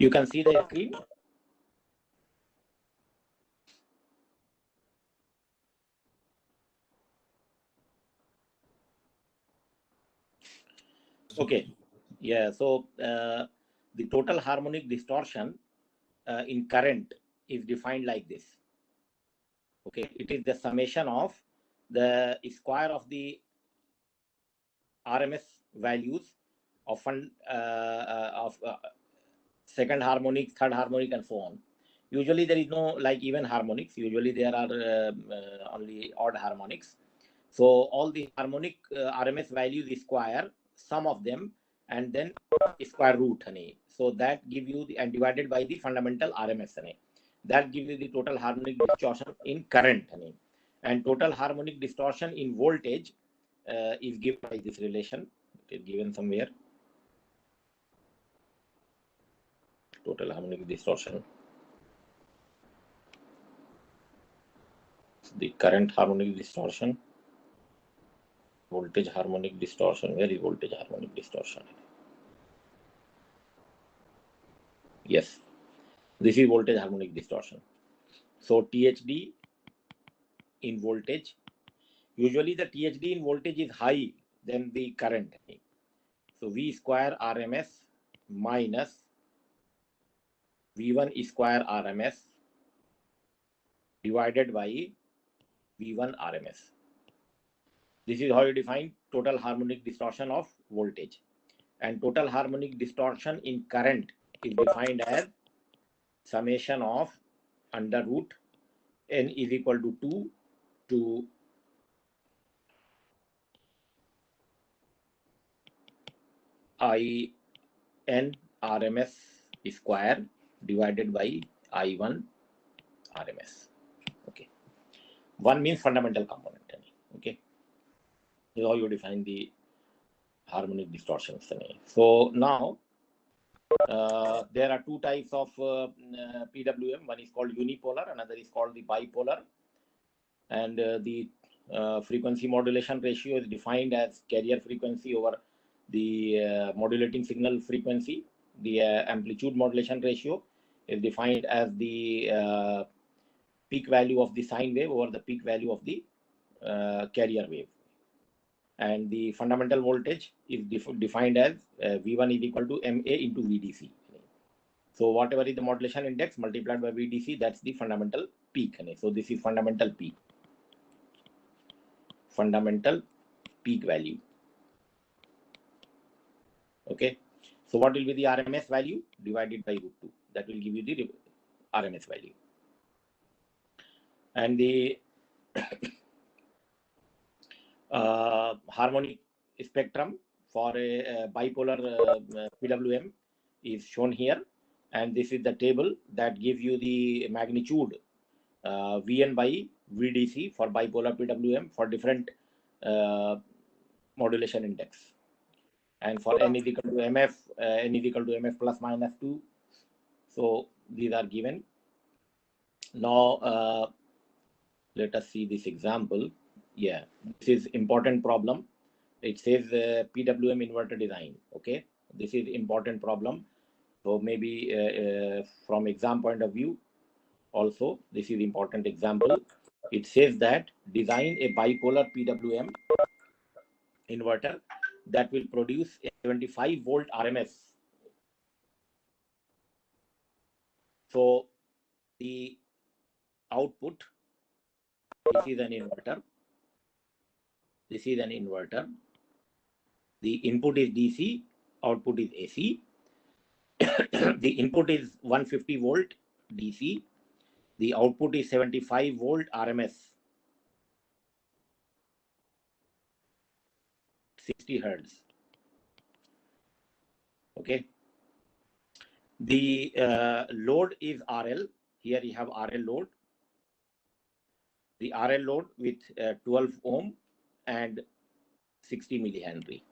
You can see the screen. Okay. Yeah. So the total harmonic distortion in current is defined like this. Okay. It is the summation of the square of the RMS values of second harmonic, third harmonic, and so on. Usually there is no like even harmonics. Usually there are only odd harmonics. So all the harmonic RMS values square sum of them and then square root. So that give you the and divided by the fundamental RMS. That gives you the total harmonic distortion in current. And total harmonic distortion in voltage is given by this relation. It is given somewhere. Total harmonic distortion. The current harmonic distortion. Voltage harmonic distortion. Where is voltage harmonic distortion? Yes, this is voltage harmonic distortion. So THD in voltage. Usually the THD in voltage is high than the current. So V square RMS minus V1 square RMS divided by V1 RMS. This is how you define total harmonic distortion of voltage. And total harmonic distortion in current is defined as summation of under root n is equal to 2 to I n RMS square divided by I1 RMS. Okay. One means fundamental component. Okay. This is how you define the harmonic distortions. So now there are two types of PWM. One is called unipolar, another is called the bipolar. And the frequency modulation ratio is defined as carrier frequency over the modulating signal frequency. The amplitude modulation ratio is defined as the peak value of the sine wave over the peak value of the carrier wave. And the fundamental voltage is defined as V1 is equal to MA into VDC. So whatever is the modulation index multiplied by VDC, that's the fundamental peak. So this is fundamental peak. Fundamental peak value. Okay. So what will be the RMS value divided by root 2? That will give you the RMS value. And the harmonic spectrum for a bipolar PWM is shown here. And this is the table that gives you the magnitude Vn by VDC for bipolar PWM for different modulation index. And for n is equal to MF, n is equal to MF plus minus 2. So these are given. Now let us see this example. Yeah, this is important problem. It says Pwm Inverter Design. Okay, this is important problem. So maybe from exam point of view, also this is important example. It says that design a bipolar PWM inverter that will produce a 75 volt RMS. So the output, this is an inverter. This is an inverter. The input is DC, output is AC. The input is 150 volt DC. The output is 75 volt RMS. 60 hertz. Okay. The load is RL. Here you have RL load. The RL load with 12 ohm and 60 millihenry.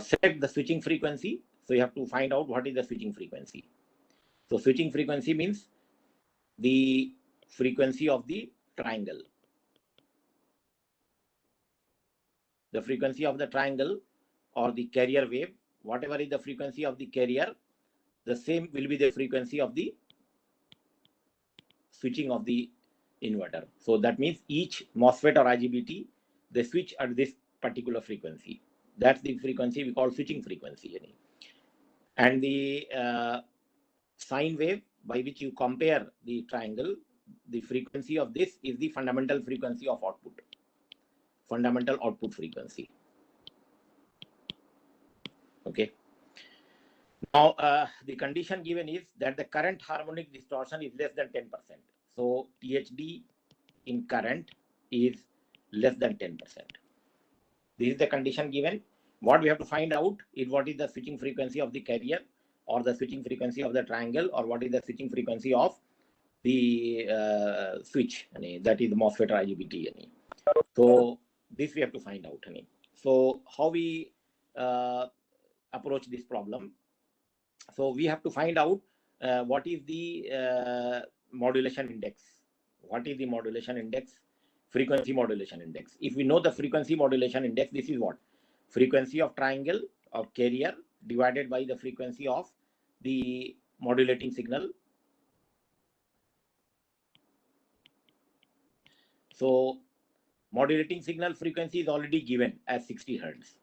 Select the switching frequency. So you have to find out what is the switching frequency. So switching frequency means the frequency of the triangle. The frequency of the triangle or the carrier wave whatever is the frequency of the carrier, the same will be the frequency of the switching of the inverter. So that means each MOSFET or IGBT, they switch at this particular frequency. That's the frequency we call switching frequency. And the sine wave by which you compare the triangle, the frequency of this is the fundamental frequency of output, fundamental output frequency. Okay. Now, the condition given is that the current harmonic distortion is less than 10%. So, THD in current is less than 10%. This is the condition given. What we have to find out is what is the switching frequency of the carrier, or the switching frequency of the triangle, or what is the switching frequency of the switch, that is the MOSFET or IGBT. So, this we have to find out. So, how we approach this problem? So we have to find out what is the modulation index. What is the modulation index? Frequency modulation index. If we know the frequency modulation index, this is what? Frequency of triangle of carrier divided by the frequency of the modulating signal. So modulating signal frequency is already given as 60 Hertz.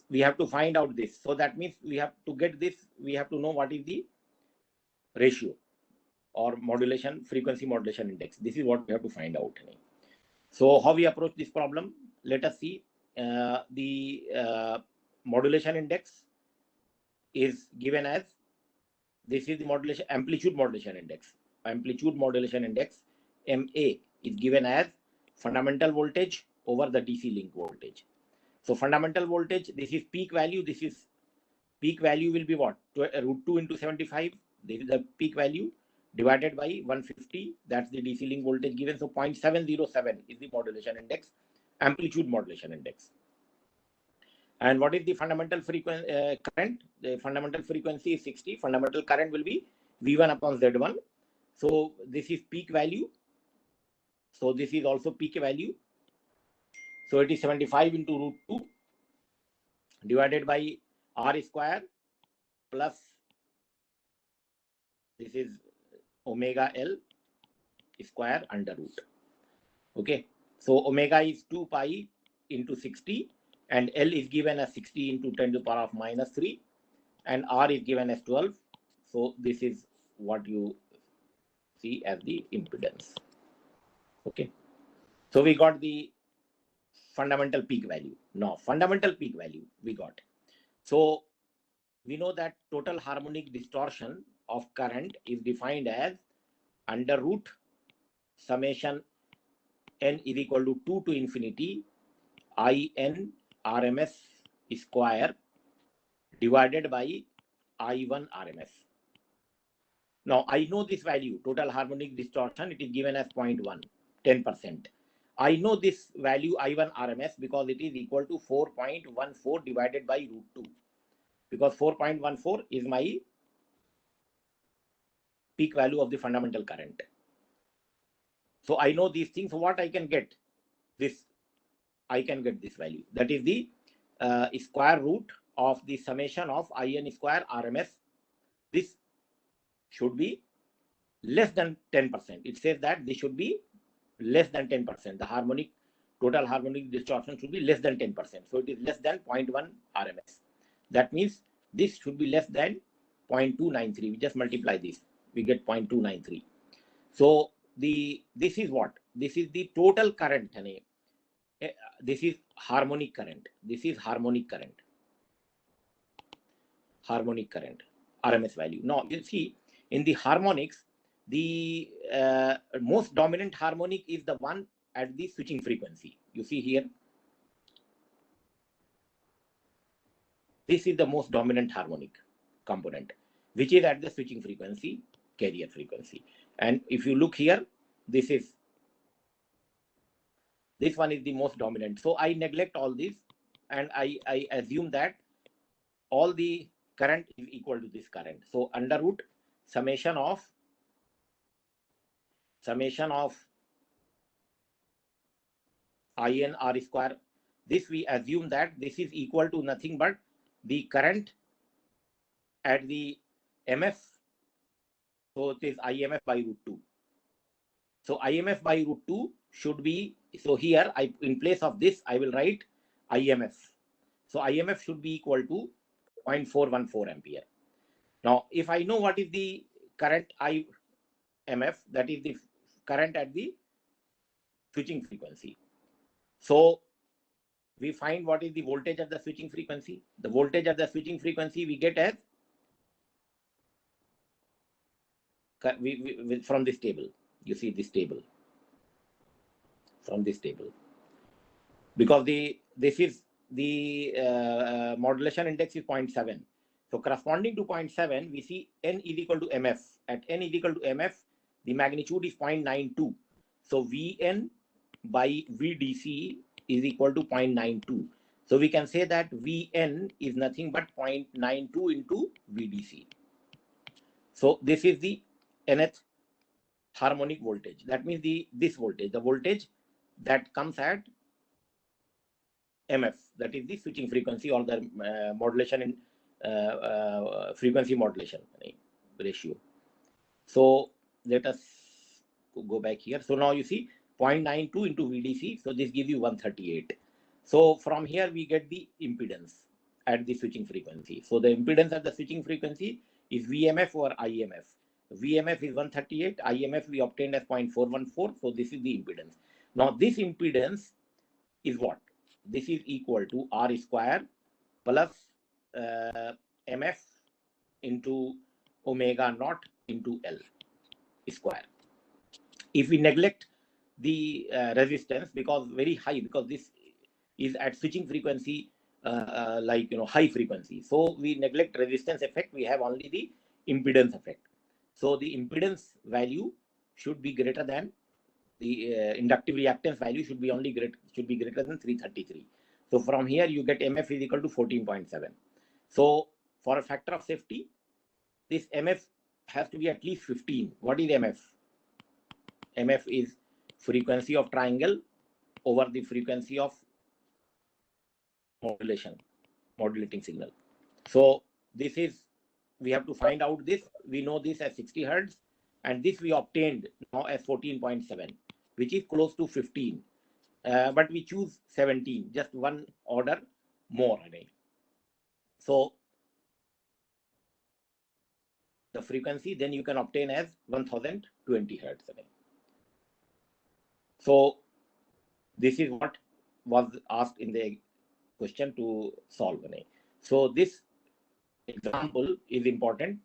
We have to find out this. So that means we have to get this, we have to know what is the ratio or modulation, frequency modulation index. This is what we have to find out. So how we approach this problem? Let us see. The modulation index is given as, this is the modulation, amplitude modulation index. Amplitude modulation index, MA, is given as fundamental voltage over the DC link voltage. So fundamental voltage, this is peak value. This is peak value will be what? √2 into 75. This is the peak value divided by 150. That's the DC link voltage given. So 0.707 is the modulation index, amplitude modulation index. And what is the fundamental frequency current? The fundamental frequency is 60. Fundamental current will be V1 upon Z1. So this is peak value. So this is also peak value. So it is 75 into √2 divided by R square plus, this is omega L square under root. Okay. So omega is 2 pi into 60 and L is given as 60 into 10 to the power of -3 and R is given as 12. So this is what you see as the impedance. Okay. So we got the fundamental peak value. Now, fundamental peak value we got. So we know that total harmonic distortion of current is defined as under root summation n is equal to 2 to infinity IN RMS square divided by I1 RMS. Now, I know this value, total harmonic distortion, it is given as 0.1, 10%. I know this value I1 RMS because it is equal to 4.14 divided by √2. Because 4.14 is my peak value of the fundamental current. So I know these things. So what I can get? This, I can get this value. That is the square root of the summation of IN square RMS. This should be less than 10%. It says that this should be less than 10%. The total harmonic distortion should be less than 10%. So it is less than 0.1 RMS. That means this should be less than 0.293. We just multiply this. We get 0.293. So this is what? This is the total current. This is harmonic current. This is harmonic current. Harmonic current. RMS value. Now you see in the harmonics, the most dominant harmonic is the one at the switching frequency. You see here. This is the most dominant harmonic component, which is at the switching frequency, carrier frequency. And if you look here, this one is the most dominant. So I neglect all this and I assume that all the current is equal to this current. So under root summation of IN R square. This we assume that this is equal to nothing but the current at the MF, so it is IMF by root 2. So IMF by root 2 should be, so here in place of this I will write IMF. So IMF should be equal to 0.414 ampere. Now if I know what is the current IMF, that is the current at the switching frequency. So we find what is the voltage at the switching frequency. The voltage at the switching frequency we get as from this table. You see this table, from this table, because this is the modulation index is 0.7. So corresponding to 0.7, we see N is equal to MF. At N is equal to MF, the magnitude is 0.92. So Vn by Vdc is equal to 0.92. So we can say that Vn is nothing but 0.92 into Vdc. So this is the nth harmonic voltage. That means this voltage, the voltage that comes at MF, that is the switching frequency or the modulation in frequency modulation ratio. So let us go back here. So now you see 0.92 into VDC. So this gives you 138. So from here we get the impedance at the switching frequency. So the impedance at the switching frequency is VMF or IMF. VMF is 138. IMF we obtained as 0.414. So this is the impedance. Now this impedance is what? This is equal to R square plus MF into omega naught into L square. If we neglect the resistance, because very high, because this is at switching frequency, high frequency, so we neglect resistance effect, we have only the impedance effect. So the impedance value should be greater than the inductive reactance value should be greater than 333. So from here you get MF is equal to 14.7. So for a factor of safety, this MF has to be at least 15. What is MF? MF is frequency of triangle over the frequency of modulating signal. So this is, we have to find out this. We know this as 60 Hertz, and this we obtained now as 14.7, which is close to 15. But we choose 17, just one order more. So the frequency then you can obtain as 1020 Hertz. So this is what was asked in the question to solve. So this example is important.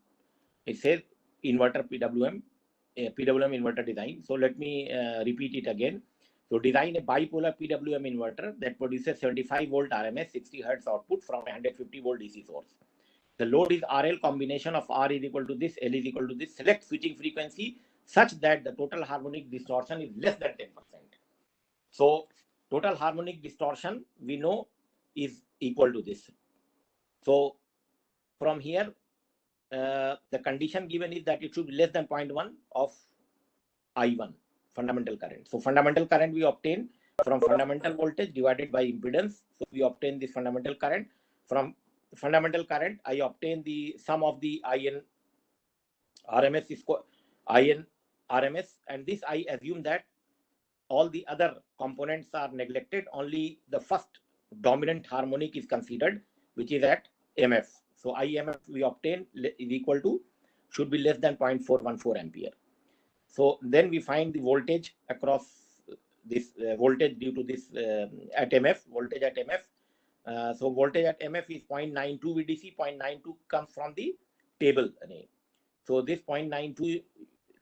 It says inverter PWM inverter design. So let me repeat it again. So design a bipolar PWM inverter that produces 75 volt RMS 60 Hertz output from a 150 volt DC source. The load is RL, combination of R is equal to this, L is equal to this. Select switching frequency such that the total harmonic distortion is less than 10%. So total harmonic distortion we know is equal to this. So from here, the condition given is that it should be less than 0.1 of I1, fundamental current. So fundamental current we obtain from fundamental voltage divided by impedance. So we obtain this fundamental current. From fundamental current, I obtain the sum of the IN RMS IN RMS, and this I assume that all the other components are neglected. Only the first dominant harmonic is considered, which is at MF. So IMF we obtain is equal to, should be less than 0.414 ampere. So then we find the voltage across this voltage due to this at MF, voltage at MF. So voltage at MF is 0.92 VDC. 0.92 comes from the table. So this 0.92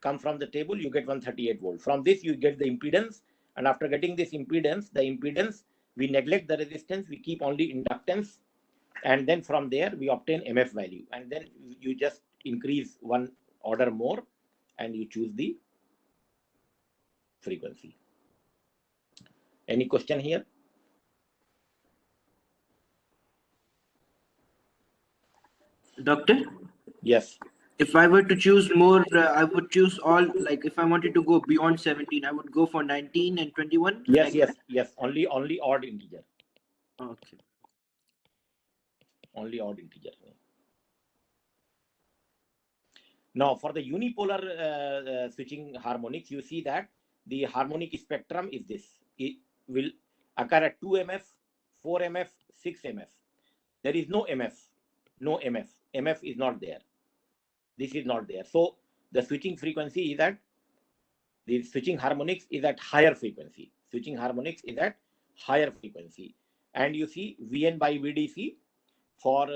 comes from the table, you get 138 volt. From this you get the impedance, and after getting this impedance, we neglect the resistance, we keep only inductance, and then from there we obtain MF value, and then you just increase one order more and you choose the frequency. Any question here? Doctor? Yes. If I were to choose more, I would choose all, like if I wanted to go beyond 17, I would go for 19 and 21. Yes, like yes, that? yes. Only odd integer. Okay. Only odd integer. Now, for the unipolar switching harmonics, you see that the harmonic spectrum is this. It will occur at 2 MF, 4 MF, 6 MF. There is no MF, no MF. MF is not there. This is not there. So the switching frequency is at, the switching harmonics is at higher frequency. Switching harmonics is at higher frequency. And you see Vn by Vdc for 2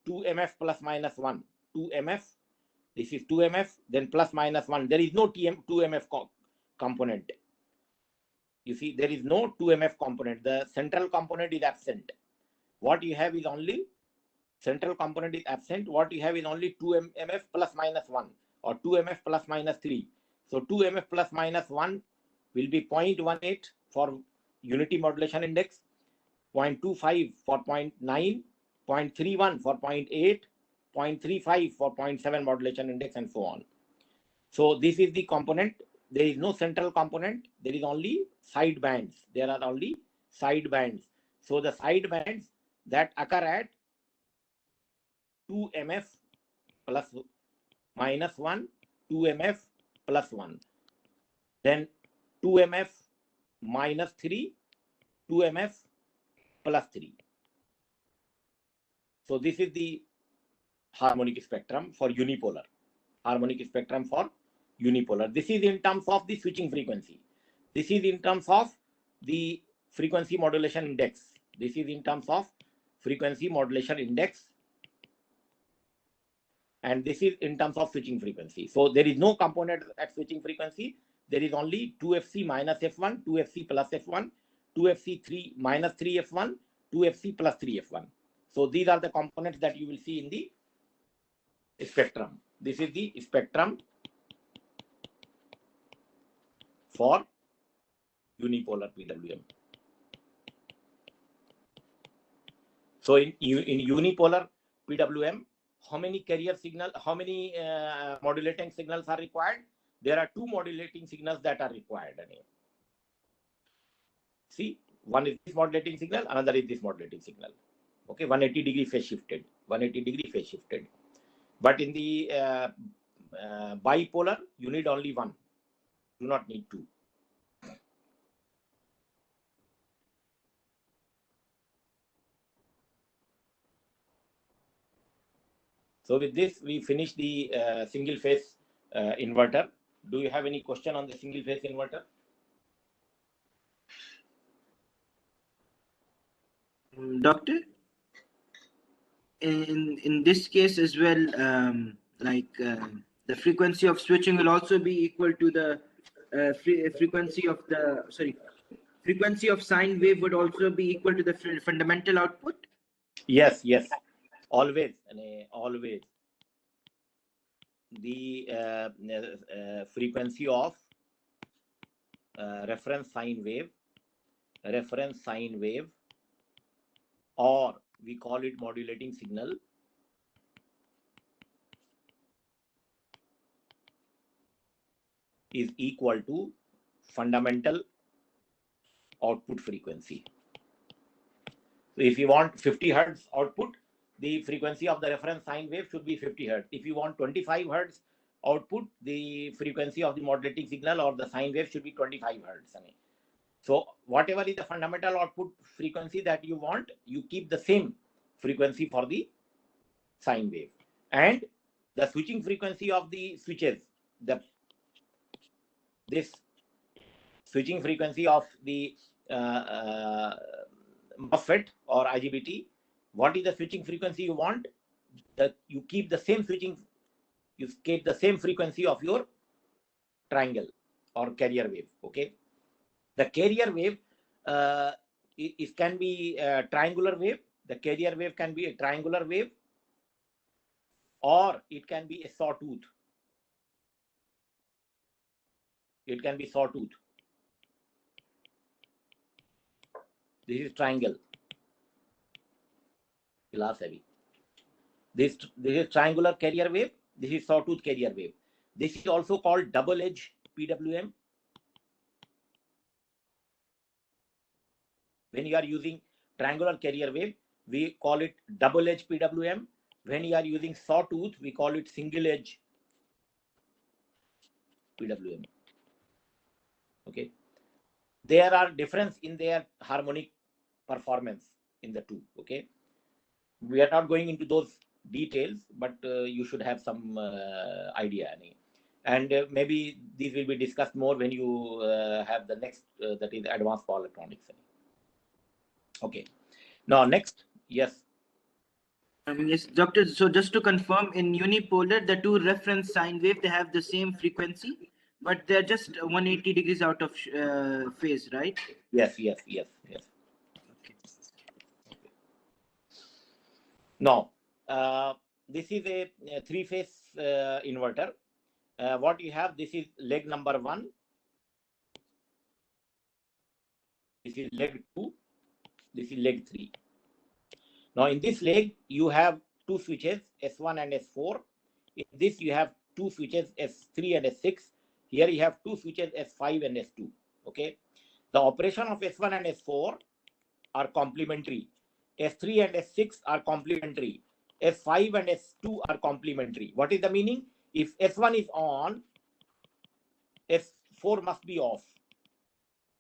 MF plus minus 1. 2 MF, this is 2 MF, then plus minus 1. There is no 2 MF component. You see, there is no 2 MF component. The central component is absent. What you have is only, central component is absent. What you have is only 2 MF plus minus 1 or 2 MF plus minus 3. So 2 MF plus minus 1 will be 0.18 for unity modulation index, 0.25 for 0.9, 0.31 for 0.8, 0.35 for 0.7 modulation index, and so on. So this is the component. There is no central component. There is only side bands. There are only side bands. So the side bands that occur at 2 MF plus minus 1, 2 MF plus 1, then 2 MF minus 3, 2 MF plus 3. So this is the harmonic spectrum for unipolar. Harmonic spectrum for unipolar. This is in terms of the switching frequency. This is in terms of the frequency modulation index. This is in terms of frequency modulation index. And this is in terms of switching frequency. So there is no component at switching frequency. There is only 2FC minus F1, 2FC plus F1, 2FC3 minus 3F1, 2FC plus 3F1. So these are the components that you will see in the spectrum. This is the spectrum for unipolar PWM. So in unipolar PWM, how many carrier signals, how many modulating signals are required? There are 2 modulating signals that are required. See, one is this modulating signal, another is this modulating signal. Okay, 180 degree phase shifted, 180 degree phase shifted. But in the bipolar, you need only 1. Do not need 2. So with this, we finish the single phase inverter. Do you have any question on the single phase inverter? Doctor, in this case as well, the frequency of switching will also be equal to the frequency of the, frequency of sine wave would also be equal to the fundamental output? Yes, yes, always, always. The frequency of reference sine wave, or we call it modulating signal, is equal to fundamental output frequency. So if you want 50 Hertz output, the frequency of the reference sine wave should be 50 Hertz. If you want 25 Hertz output, the frequency of the modulating signal or the sine wave should be 25 Hertz. So whatever is the fundamental output frequency that you want, you keep the same frequency for the sine wave. And the switching frequency of the switches, this switching frequency of the MOSFET or IGBT, what is the switching frequency you want? That you keep the same switching, you keep the same frequency of your triangle or carrier wave. Okay, the carrier wave can be a triangular wave. The carrier wave can be a triangular wave, or it can be a sawtooth. It can be sawtooth. This is triangle. Glass heavy. This is triangular carrier wave. This is sawtooth carrier wave. This is also called double edge PWM. When you are using triangular carrier wave, we call it double edge PWM. When you are using sawtooth, we call it single edge PWM. Okay, there are difference in their harmonic performance in the two. Okay, we are not going into those details, but you should have some idea. And maybe these will be discussed more when you have the next, that is advanced power electronics. Okay, now next, yes. Yes, doctor. So just to confirm, in unipolar, the two reference sine wave, they have the same frequency, but they're just 180 degrees out of phase, right? Yes. Okay. Now, this is a three-phase inverter. What you have, this is leg number 1. This is leg 2. This is leg 3. Now, in this leg, you have two switches, S1 and S4. In this, you have two switches, S3 and S6. Here, you have two switches, S5 and S2. Okay. The operation of S1 and S4 are complementary. S3 and S6 are complementary. S5 and S2 are complementary. What is the meaning? If S1 is on, S4 must be off.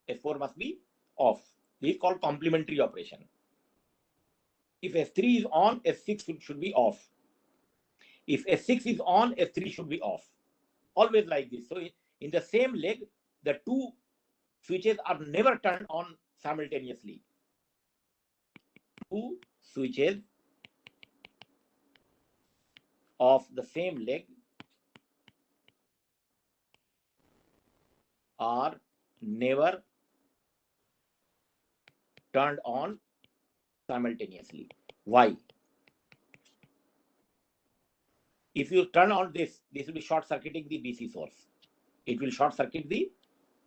S4 must be off. This is called complementary operation. If S3 is on, S6 should be off. If S6 is on, S3 should be off. Always like this. So in the same leg, the two switches are never turned on simultaneously. Two switches of the same leg are never turned on simultaneously. Why? If you turn on this will be short circuiting the DC source. It will short circuit the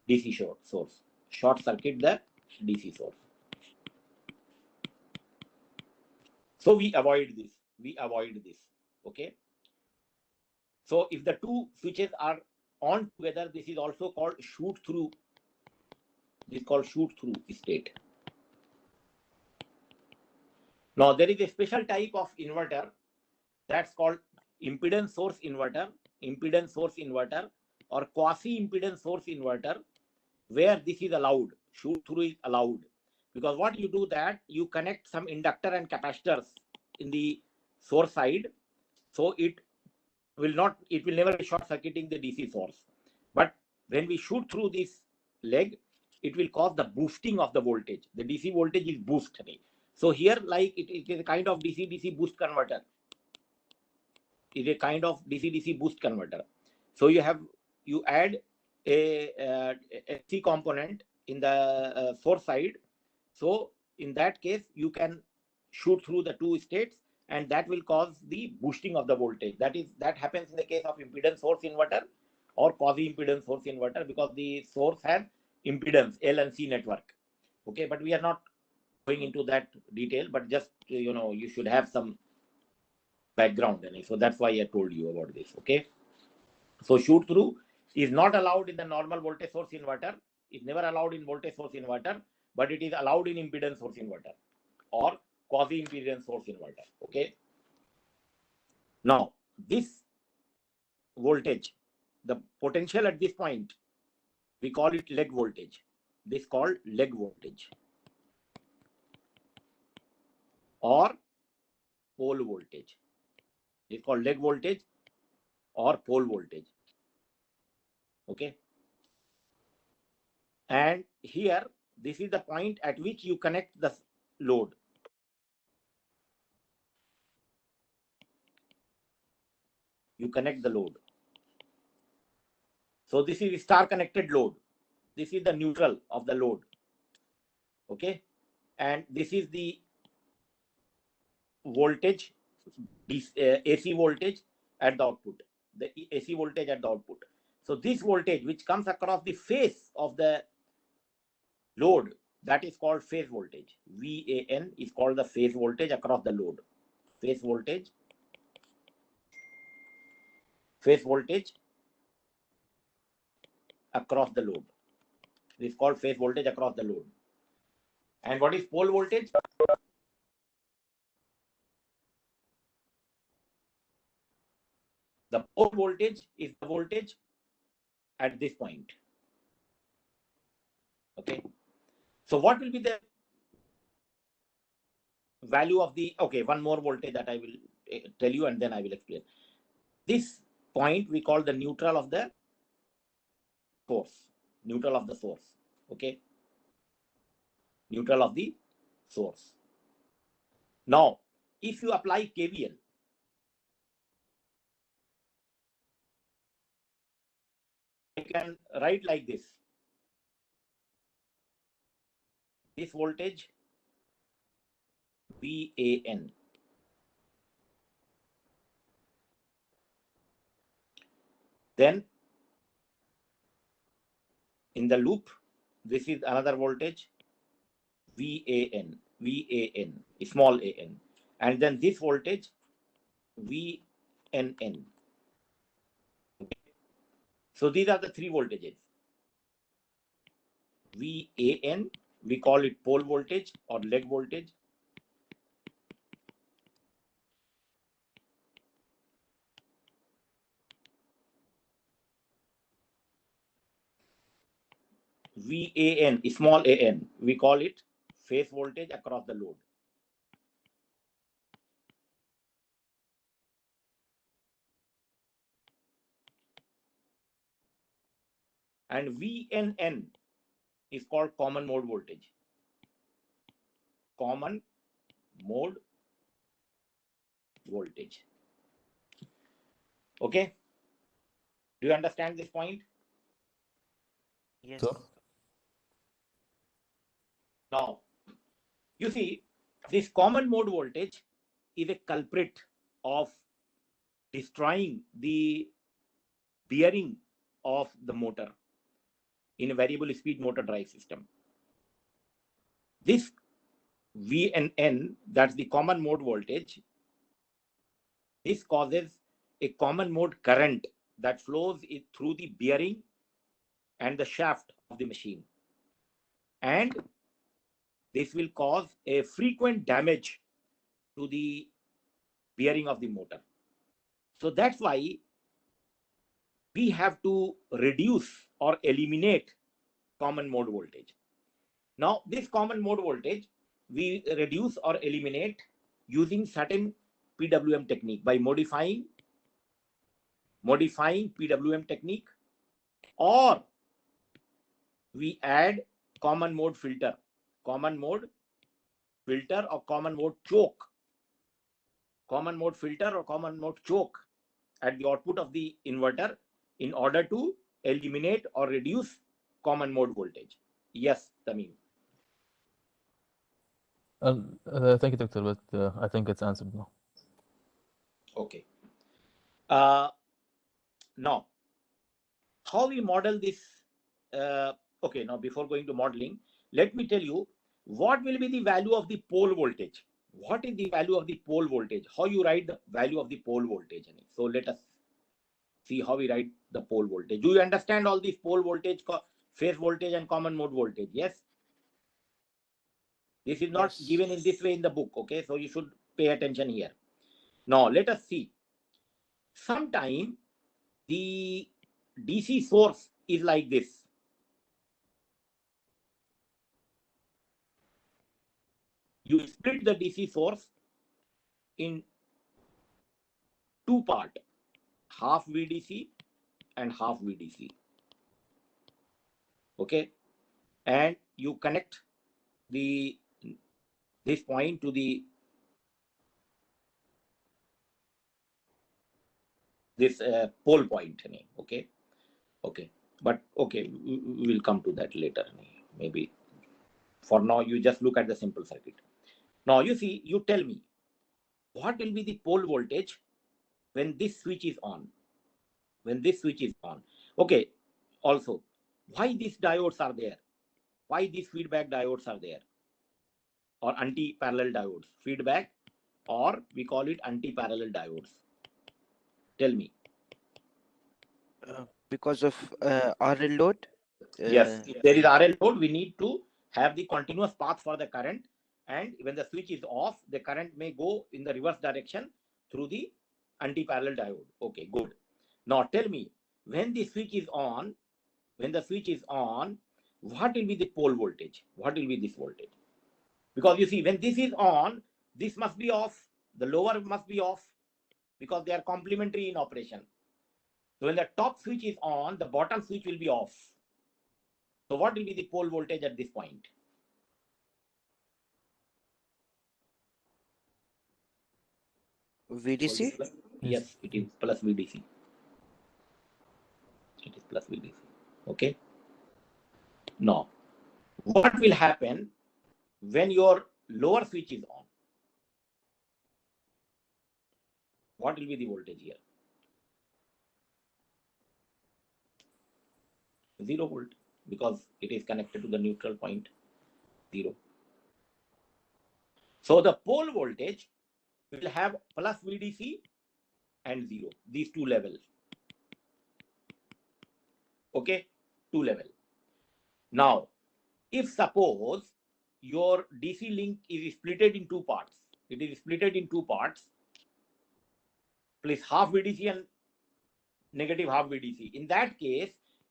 DC source. Short circuit the DC source. So we avoid this. Okay. So if the two switches are on together, this is also called shoot through. This is called shoot through state. Now there is a special type of inverter that's called impedance source inverter, or quasi impedance source inverter, where this is allowed. Shoot through is allowed, because what you do that you connect some inductor and capacitors in the source side, so it will never be short circuiting the DC source. But when we shoot through this leg, it will cause the boosting of the voltage. The DC voltage is boosted. So here, like it is a kind of DC-DC boost converter. Is a kind of DC-DC boost converter. So you add a C component in the source side. So in that case, you can shoot through the two states, and that will cause the boosting of the voltage. That happens in the case of impedance source inverter or quasi impedance source inverter, because the source has impedance L and C network. Okay, but we are not going into that detail, but just you should have some background. So that's why I told you about this. Okay, so shoot through is not allowed in the normal voltage source inverter. It's never allowed in voltage source inverter, but it is allowed in impedance source inverter or quasi impedance source inverter. Okay, now this voltage, the potential at this point, we call it leg voltage. This called leg voltage or pole voltage. It's called leg voltage or pole voltage. Okay, and here this is the point at which you connect the load. You connect the load. So this is star connected load. This is the neutral of the load. Okay, and this is the voltage, AC voltage at the output, the AC voltage at the output. So this voltage which comes across the face of the load, that is called phase voltage. VAN is called the phase voltage across the load. Phase voltage across the load. This is called phase voltage across the load. And what is pole voltage? The pole voltage is the voltage at this point. Okay. So what will be the value of the, okay, one more voltage that I will tell you and then I will explain. This point we call the neutral of the source. Neutral of the source. Okay. Neutral of the source. Now, if you apply KVL, I can write like this. This voltage VAN. Then in the loop, this is another voltage VAN, small an. And then this voltage VNN. Okay. So these are the three voltages. VAN, we call it pole voltage or leg voltage. VAN, small an, we call it phase voltage across the load. And VNN is called common mode voltage. Common mode voltage. Okay. Do you understand this point? Yes. Sir? Now, you see, this common mode voltage is a culprit of destroying the bearing of the motor in a variable speed motor drive system. This VNN, that's the common mode voltage, this causes a common mode current that flows through the bearing and the shaft of the machine. And this will cause a frequent damage to the bearing of the motor. So that's why we have to reduce or eliminate common mode voltage. Now, this common mode voltage, we reduce or eliminate using certain PWM technique by modifying PWM technique, or we add common mode filter or common mode choke, at the output of the inverter in order to eliminate or reduce common mode voltage. Yes, Tamim. Thank you, Doctor, but I think it's answered now. Okay. Now, how we model this? Okay, now before going to modeling, let me tell you what will be the value of the pole voltage. What is the value of the pole voltage? How you write the value of the pole voltage? So let us see how we write the pole voltage. Do you understand all these pole voltage, phase voltage, and common mode voltage? Yes. This is not given in this way in the book. Okay, so you should pay attention here. Now let us see. Sometime the DC source is like this. You split the DC source in two parts, half VDC and half VDC. Okay, and you connect this point to this pole point. Okay, but okay, we will come to that later. Maybe for now you just look at the simple circuit. Now you see, you tell me what will be the pole voltage when this switch is on. Okay, also, why these diodes are there? Why these feedback diodes are there? Or anti-parallel diodes? Feedback, or we call it anti-parallel diodes. Tell me. Because of RL load? Yes, if there is RL load, we need to have the continuous path for the current. And when the switch is off, the current may go in the reverse direction through the anti-parallel diode. Okay, good. Now tell me, when the switch is on, when the switch is on, what will be the pole voltage? What will be this voltage? Because you see, when this is on, this must be off. The lower must be off because they are complementary in operation. So when the top switch is on, the bottom switch will be off. So what will be the pole voltage at this point? VDC? Yes, it is plus VDC. It is plus VDC. Okay. Now, what will happen when your lower switch is on? What will be the voltage here? 0 volt, because it is connected to the neutral point, 0. So the pole voltage will have plus VDC and 0, these two levels. Okay, 2 level. Now, if suppose your DC link is splitted in 2 parts, it is splitted in 2 parts, plus half VDC and negative half VDC. In that case,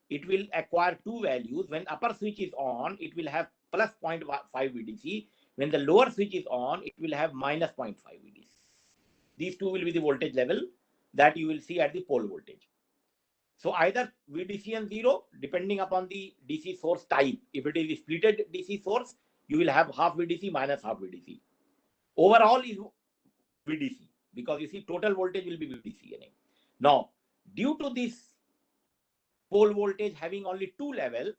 it will acquire 2 values. When upper switch is on, it will have plus 0.5 VDC. When the lower switch is on, it will have minus 0.5 VDC. These two will be the voltage level that you will see at the pole voltage. So either VDC and 0, depending upon the DC source type. If it is a splitted DC source, you will have half VDC minus half VDC. Overall is VDC, because you see total voltage will be VDC. Now, due to this pole voltage having only 2 levels,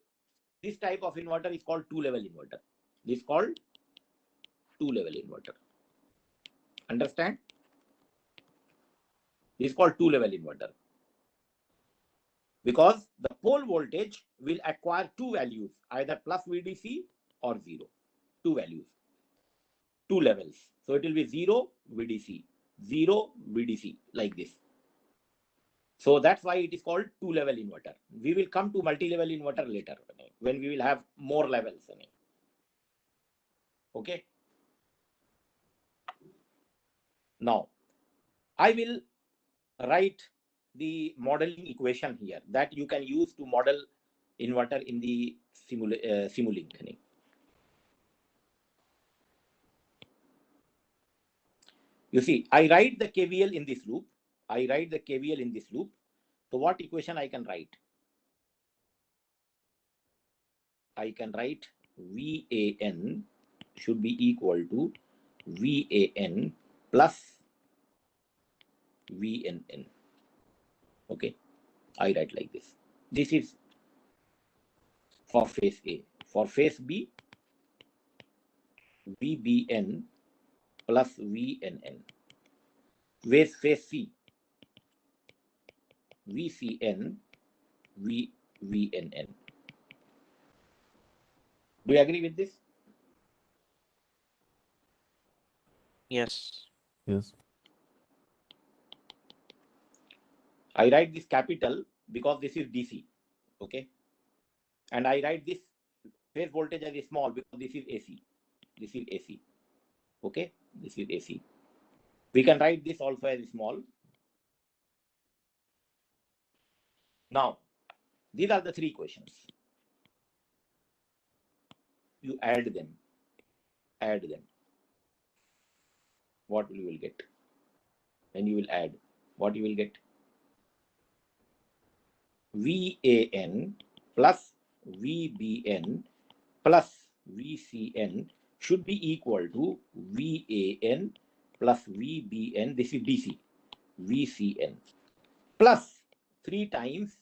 this type of inverter is called 2-level inverter. This is called 2-level inverter. Understand? This is called 2-level inverter. Because the pole voltage will acquire 2 values, either plus VDC or 0. 2 values, 2 levels. So it will be 0 VDC, 0 VDC, like this. So that's why it is called 2-level inverter. We will come to multi-level inverter later when we will have more levels. Okay. Now, I will write the modeling equation here that you can use to model inverter in the Simulink. You see, I write the KVL in this loop. So what equation I can write? I can write VAN should be equal to VAN plus VNN. Okay, I write like this. This is for phase A. For phase B, VBN plus VNN. Phase C, VCN, VNN. Do you agree with this? Yes. Yes. I write this capital because this is DC. Okay. And I write this phase voltage as a small because this is AC. This is AC. Okay. This is AC. We can write this also as small. Now, these are the 3 equations. You add them. What you will get? When you will add, what you will get? VAN plus VBN plus VCN should be equal to VAN plus VBN. This is DC. VCN plus 3 times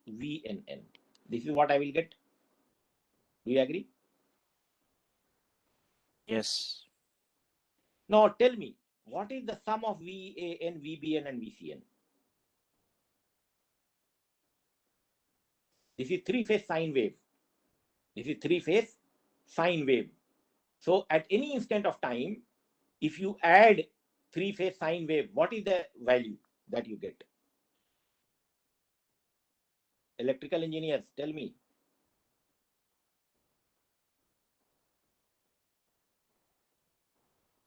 VNN. This is what I will get. Do you agree? Yes. Now tell me, what is the sum of VAN, VBN and VCN? This is 3-phase sine wave. This is 3-phase sine wave. So at any instant of time, if you add 3-phase sine wave, what is the value that you get? Electrical engineers, tell me.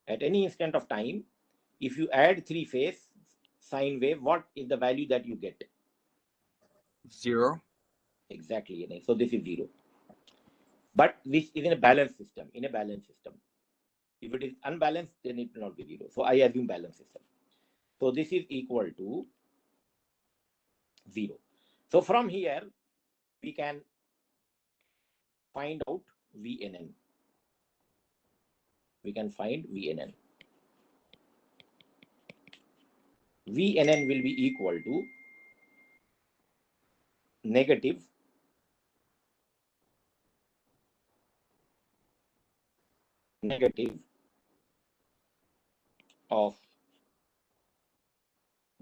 At any instant of time, if you add 3-phase sine wave, what is the value that you get? 0. Exactly. So this is 0. But this is in a balanced system. In a balanced system. If it is unbalanced, then it will not be 0. So I assume balanced system. So this is equal to 0. So from here, we can find out VNN. We can find VNN. VNN will be equal to negative of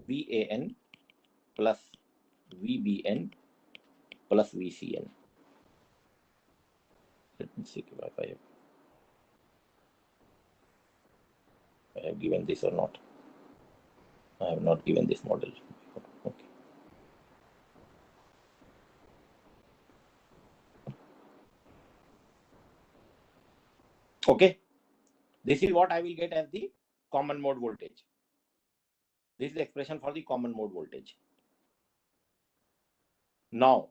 VAN plus VBN plus VCN. Let me see if I have given this or not. I have not given this model. Okay. Okay. This is what I will get as the common mode voltage. This is the expression for the common mode voltage. Now,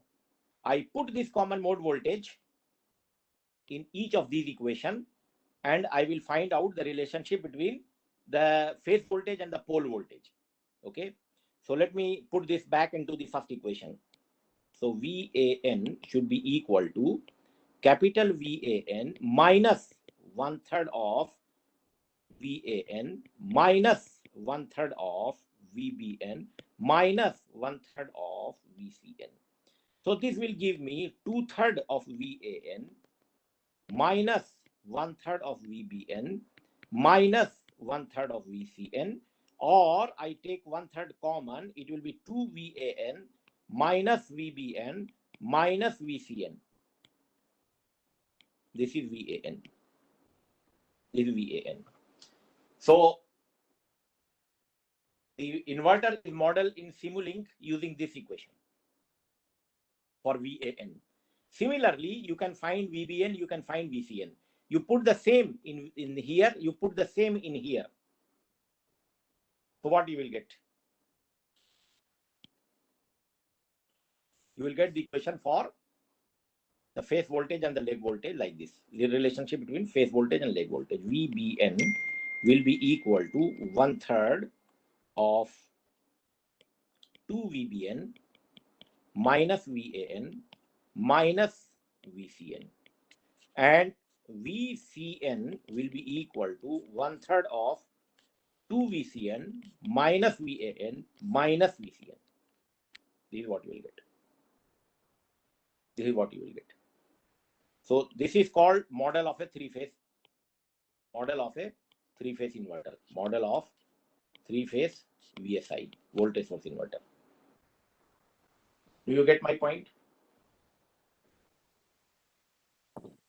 I put this common mode voltage in each of these equations, and I will find out the relationship between the phase voltage and the pole voltage. Okay. So let me put this back into the first equation. So VAN should be equal to capital VAN minus 1/3 of VAN minus 1/3 of VBN minus 1/3 of VCN. So this will give me 2/3 of VAN minus 1/3 of VBN minus 1/3 of VCN, or I take 1/3 common, it will be 2 VAN minus VBN minus VCN. This is VAN. This is VAN. So the inverter is modeled in Simulink using this equation for VAN. Similarly, you can find VBN, you can find VCN. You put the same in here, you put the same in here. So what you will get? You will get the equation for the phase voltage and the leg voltage like this. The relationship between phase voltage and leg voltage. VBN will be equal to 1/3 of 2 VBN minus VAN minus VCN. And VCN will be equal to 1/3 of 2 VCN minus VAN minus VCN. This is what you will get. This is what you will get. So this is called model of a three-phase inverter, model of three-phase VSI, voltage source inverter. Do you get my point?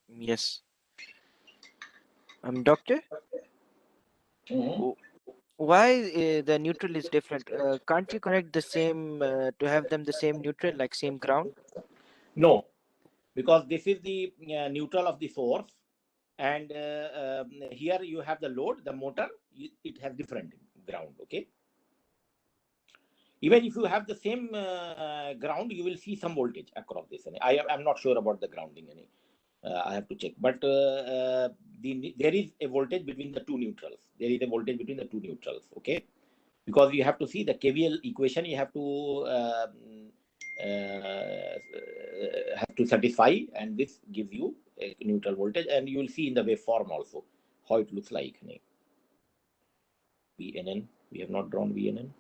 Yes. Doctor, why the neutral is different? Can't you connect the same to have them the same neutral, like same ground? No, because this is the neutral of the source, and here you have the load, the motor, it has different ground. Okay. Even if you have the same ground, you will see some voltage across this. I'm not sure about the grounding. I have to check. But there is a voltage between the two neutrals. There is a voltage between the two neutrals. Okay. Because you have to see the KVL equation, you have to satisfy, and this gives you a neutral voltage, and you will see in the waveform also how it looks like. VNN, we have not drawn VNN.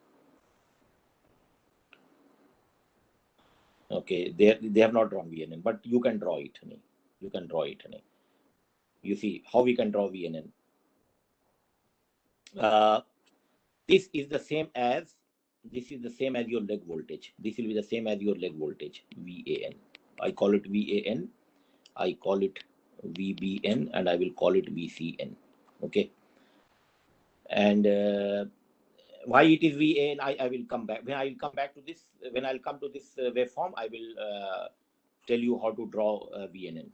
Okay, they have not drawn VNN, but you can draw it. You can draw it. You see how we can draw VNN. This is the same as your leg voltage. This will be the same as your leg voltage, VAN. I call it VAN, I call it VBN, and I will call it VCN. Okay. And why it is VAN, I will come back. When I will come back to this, when I'll come to this waveform, I will tell you how to draw VNN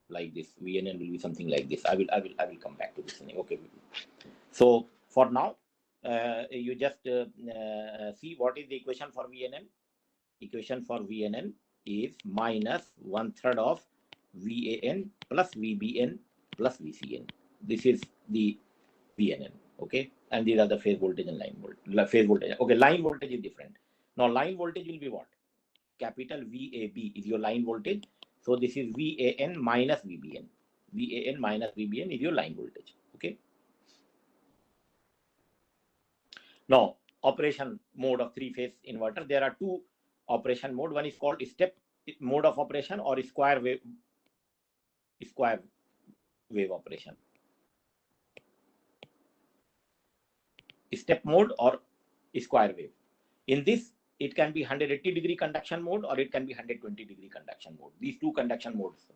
like this. VNN will be something like this. I will come back to this. Okay. So for now, you just see what is the equation for VNN. Equation for VNN is minus 1/3 of VAN plus VBN plus VCN. This is the VNN, okay? And these are the phase voltage and line voltage. Phase voltage, okay, line voltage is different. Now line voltage will be what? Capital VAB is your line voltage. So this is VAN minus VBN. VAN minus VBN is your line voltage, okay? Now, operation mode of three-phase inverter. There are two operation mode. One is called step mode of operation or square wave operation. Step mode or square wave. In this, it can be 180-degree conduction mode or it can be 120-degree conduction mode. These two conduction modes.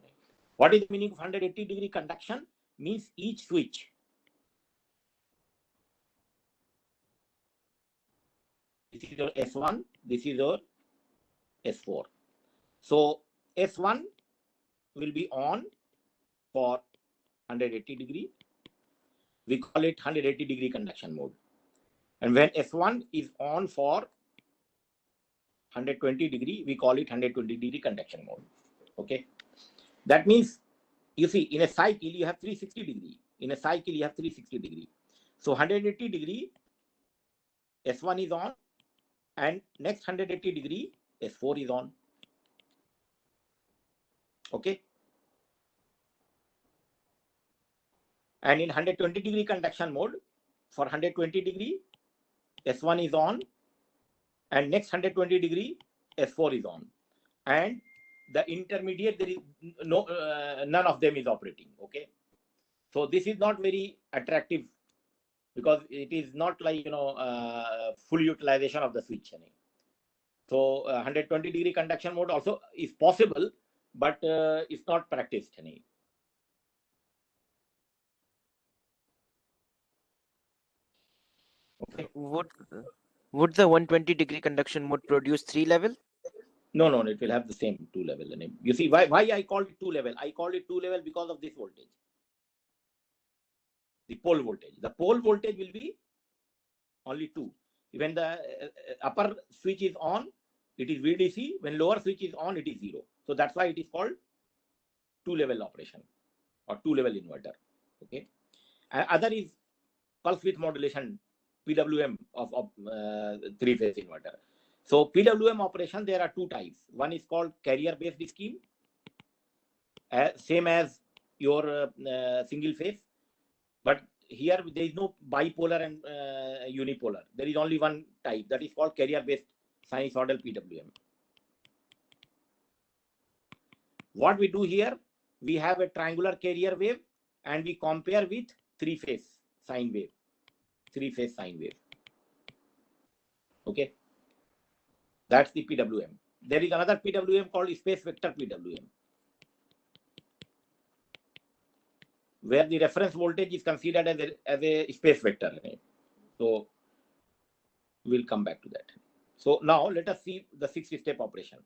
What is the meaning of 180-degree conduction? Means each switch this is your S1, this is your S4. So S1 will be on for 180-degree. We call it 180-degree conduction mode. And when S1 is on for 120-degree, we call it 120-degree conduction mode. Okay. That means, you see, in a cycle, you have 360-degree. In a cycle, you have 360-degree. So 180-degree, S1 is on, and next 180-degree, S4 is on. Okay. And in 120-degree conduction mode, for 120-degree, S1 is on, and next 120-degree, S4 is on. And the intermediate, there is no, none of them is operating. Okay. So this is not very attractive because it is not like, full utilization of the switch. So 120-degree conduction mode also is possible, but it's not practiced. Okay. Would the 120-degree conduction mode produce 3-level? No, it will have the same 2-level. You see why I called it 2-level? I called it 2-level because of this voltage. The pole voltage. The pole voltage will be only 2. When the upper switch is on, it is VDC. When lower switch is on, it is 0. So that's why it is called 2-level operation or 2-level inverter. Okay. Other is pulse width modulation, PWM of three-phase inverter. So PWM operation, there are two types. One is called carrier-based scheme, same as your single phase, but here there is no bipolar and unipolar. There is only one type, that is called carrier-based sinusoidal PWM. What we do here, we have a triangular carrier wave and we compare with three-phase sine wave. Three-phase sine wave. Okay. That's the PWM. There is another PWM called space vector PWM, where the reference voltage is considered as a space vector. So we'll come back to that. So now let us see the 6-step operation.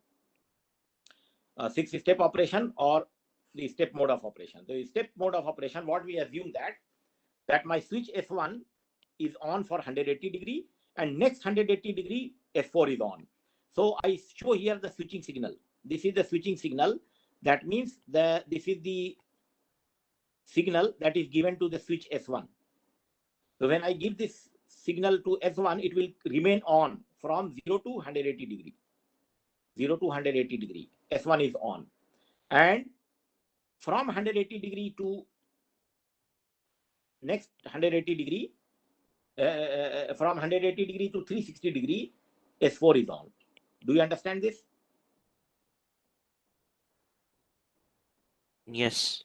6-step operation or the step mode of operation. The step mode of operation, what we assume that my switch S1 is on for 180-degree and next 180-degree S4 is on. So I show here the switching signal. This is the switching signal. That means this is the signal that is given to the switch S1. So when I give this signal to S1, it will remain on from 0 to 180-degree. 0 to 180-degree. S1 is on. And from 180-degree to next 180-degree, from 180-degree to 360-degree, S4 is on. Do you understand this? Yes.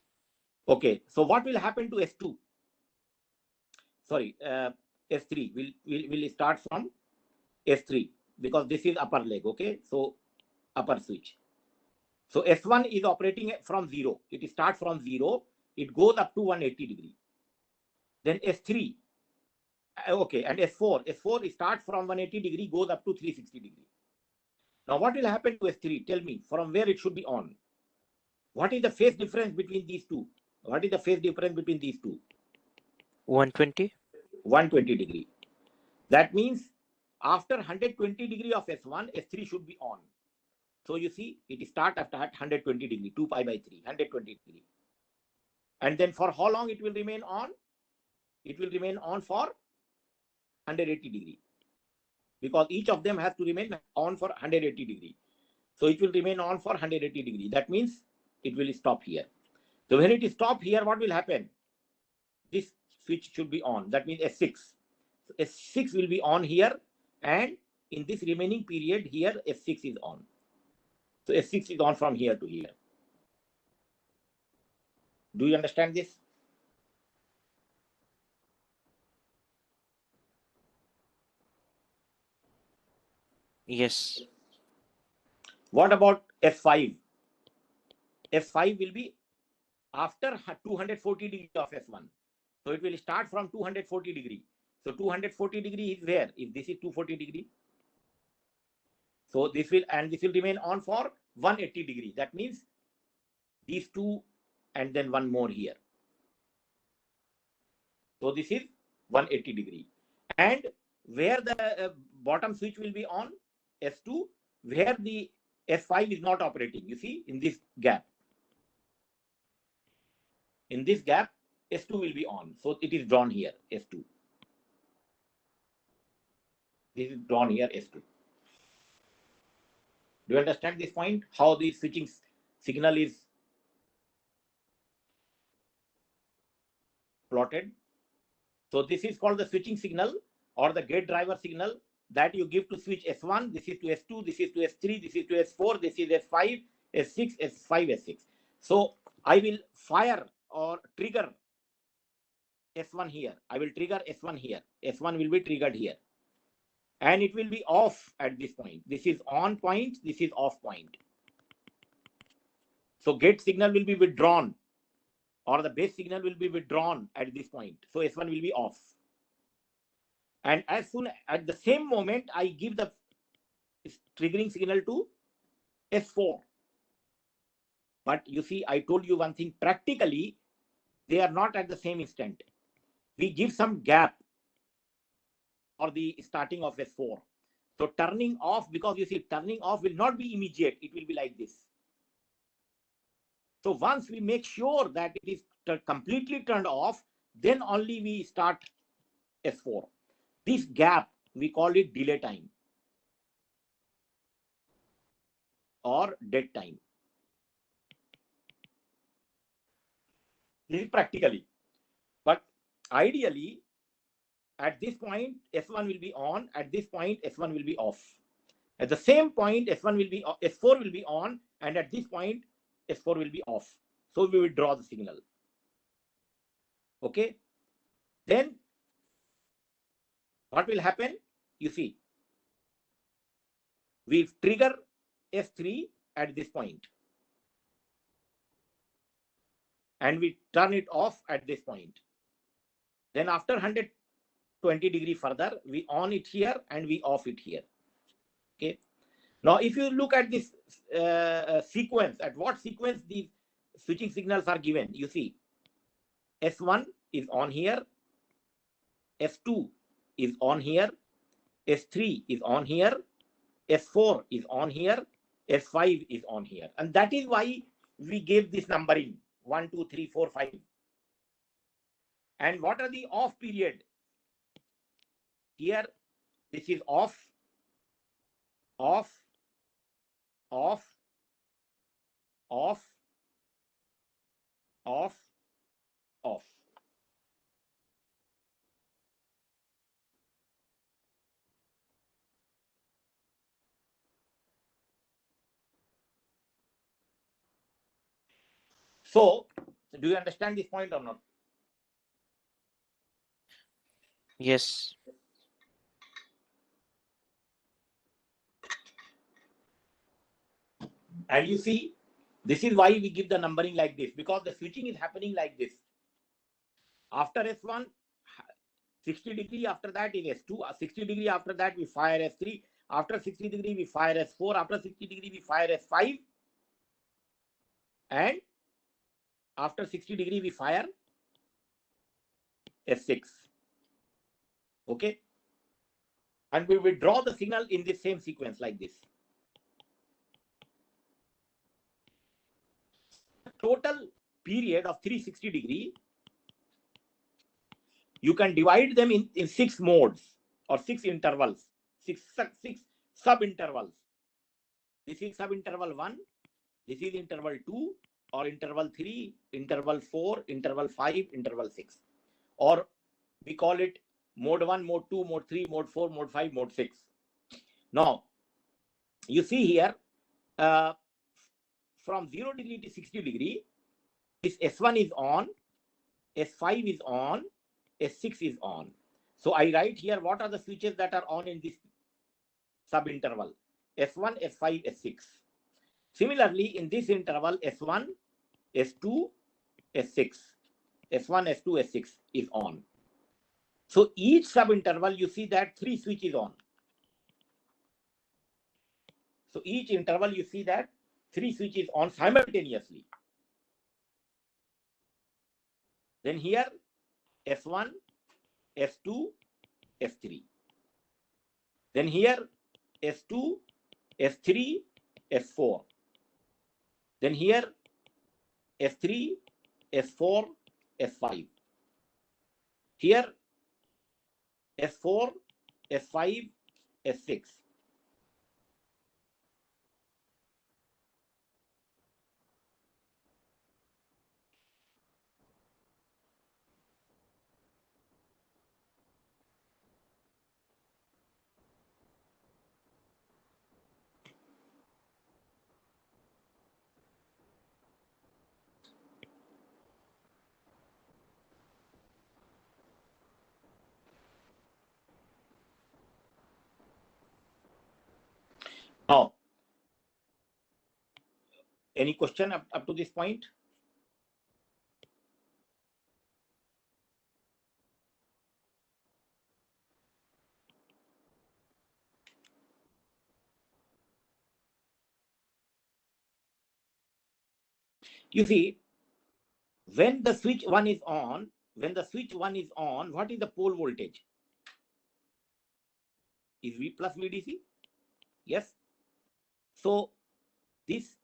Okay. So what will happen to S2? Sorry, S3. We'll start from S3 because this is upper leg. Okay. So upper switch. So S1 is operating from 0. It starts from 0. It goes up to 180-degree. Then S3. Okay. And S4. S4 starts from 180-degree, goes up to 360-degree. Now, what will happen to S3? Tell me from where it should be on. What is the phase difference between these two? What is the phase difference between these two? 120. 120-degree. That means after 120-degree of S1, S3 should be on. So you see, it start after 120 degree, 2 pi by 3, 120 degree. And then for how long it will remain on? It will remain on for 180 degree. Because each of them has to remain on for 180 degree. So it will remain on for 180 degree. That means it will stop here. So when it is stopped here, what will happen? This switch should be on. That means S6. So S6 will be on here, and in this remaining period here, S6 is on. So S6 is on from here to here. Do you understand this? Yes. What about S5? S5 will be after 240 degree of S1. So it will start from 240 degree. So 240 degree is where? If this is 240 degree. So this will remain on for 180 degree. That means these two and then one more here. So this is 180 degree. And where the bottom switch will be on? S2, where the S5 is not operating. You see, in this gap. In this gap, S2 will be on. So it is drawn here, S2. This is drawn here, S2. Do you understand this point? How the switching signal is plotted? So this is called the switching signal or the gate driver signal that you give to switch S1. This is to S2, this is to S3, this is to S4, this is S5, S6, S5, S6. So I will fire or trigger S1 here. I will trigger S1 here. S1 will be triggered here. And it will be off at this point. This is on point, this is off point. So gate signal will be withdrawn, or the base signal will be withdrawn at this point. So S1 will be off. And as soon at the same moment, I give the triggering signal to S4. But you see, I told you one thing, practically, they are not at the same instant. We give some gap for the starting of S4. So turning off, because you see, turning off will not be immediate. It will be like this. So once we make sure that it is completely turned off, then only we start S4. This gap, we call it delay time or dead time. This is practically. But ideally, at this point, S1 will be on. At this point, S1 will be off. At the same point, S4 will be on, and at this point, S4 will be off. So we will draw the signal. Okay. Then what will happen? You see, we trigger S3 at this point, and we turn it off at this point. Then after 120 degree further, we on it here and we off it here. Okay. Now, if you look at this sequence, at what sequence these switching signals are given, you see, S1 is on here, S2 is on here, S3 is on here, S4 is on here, S5 is on here. And that is why we gave this numbering 1, 2, 3, 4, 5. And what are the off period? Here, this is off, off, off, off, off, off. So, do you understand this point or not? Yes. And you see, this is why we give the numbering like this, because the switching is happening like this. After S1, 60 degree, after that is S2, 60 degree, after that we fire S3, after 60 degree we fire S4, after 60 degree we fire S5, and after 60 degree we fire S6. Okay. And we withdraw the signal in the same sequence like this. total period of 360 degree, you can divide them in 6 modes or 6 intervals, six sub-intervals. This is sub-interval 1, this is interval 2, or interval 3, interval 4, interval 5, interval 6. Or we call it mode 1, mode 2, mode 3, mode 4, mode 5, mode 6. Now, you see here, from 0 degree to 60 degree, this S1 is on, S5 is on, S6 is on. So I write here what are the switches that are on in this sub-interval, S1, S5, S6. Similarly, in this interval, S1, S2, S6, S1, S2, S6 is on. So each sub-interval, you see that 3 switches on. So each interval, you see that 3 switches on simultaneously. Then here, S1, S2, S3. Then here, S2, S3, S4. Then here, S3, S4, S5. Here, S4, S5, S6. Now, any question up to this point? You see, when the switch 1 is on, what is the pole voltage? Is V plus VDC? Yes. So this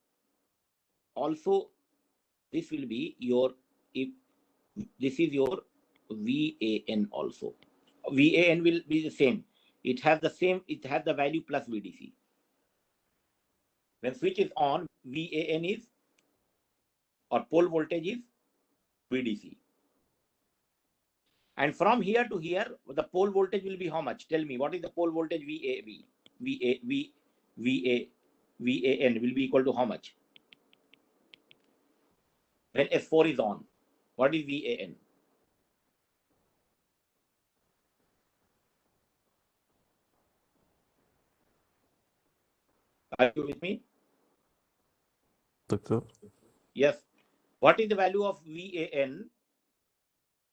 also, this will be your, if this is your VAN also. VAN will be the same. It has the value plus VDC. When switch is on, VAN is, or pole voltage is VDC. And from here to here, the pole voltage will be how much? Tell me, what is the pole voltage VAN will be equal to how much? When S4 is on, what is VAN? Are you with me? Doctor? Yes. What is the value of VAN,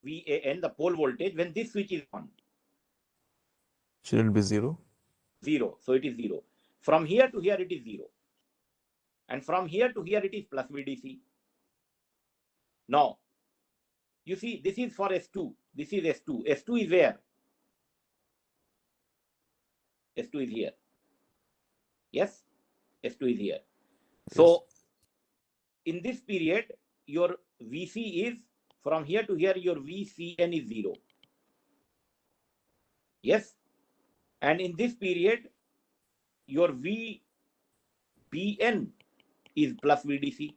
the pole voltage, when this switch is on? Shouldn't be 0? 0. So it is 0. From here to here, it is 0. And from here to here, it is plus VDC. Now, you see, this is for S2. This is S2. S2 is where? S2 is here. Yes? S2 is here. Yes. So, in this period, your VC is, from here to here, your VCN is 0. Yes? And in this period, your VBN is plus VDC.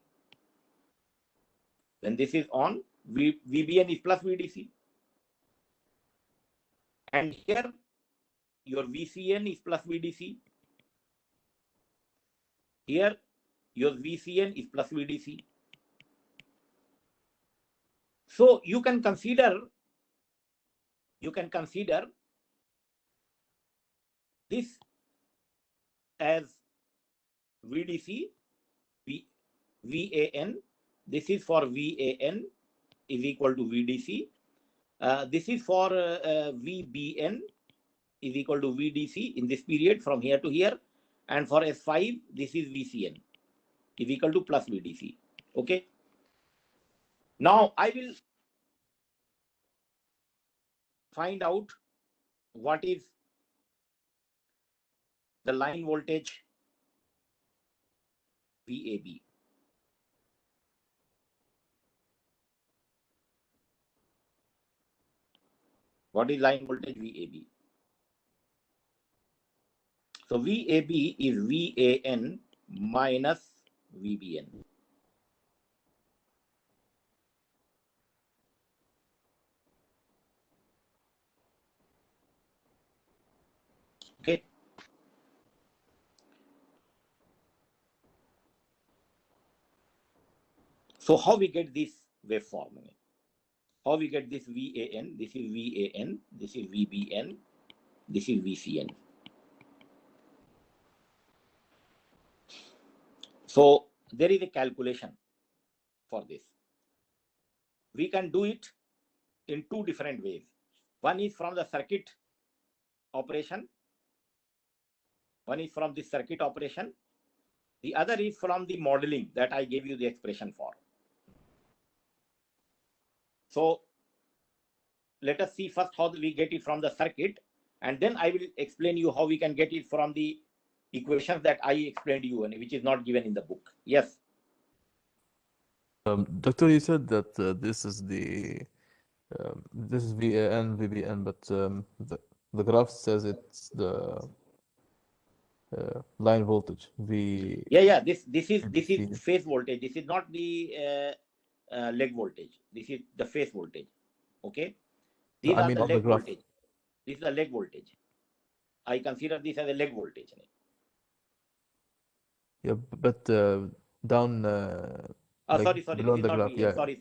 When this is on, VBN is plus VDC. And here, your VCN is plus VDC. Here, your VCN is plus VDC. So you can consider this as VDC, VAN. This is for VAN is equal to VDC. This is for VBN is equal to VDC in this period from here to here. And for S5, this is VCN is equal to plus VDC. Okay. Now I will find out what is the line voltage VAB. What is line voltage? VAB. So VAB is VAN minus VBN. Okay. So how we get this waveform? How we get this VAN? This is VAN, this is VBN, this is VCN. So there is a calculation for this. We can do it in two different ways. One is from the circuit operation. One is from the circuit operation. The other is from the modeling that I gave you the expression for. So let us see first how we get it from the circuit, and then I will explain you how we can get it from the equations that I explained to you, and which is not given in the book. Yes. Doctor, you said that this is VAN, VBN, but the graph says it's the line voltage. Yeah. This is phase voltage. This is not the leg voltage. This is the phase voltage. Okay. These I are mean the on the leg graph. voltage. This is the leg voltage. I consider this as a leg voltage. Yeah, but down like Sorry. below This is the not graph. VA. Yeah. Sorry.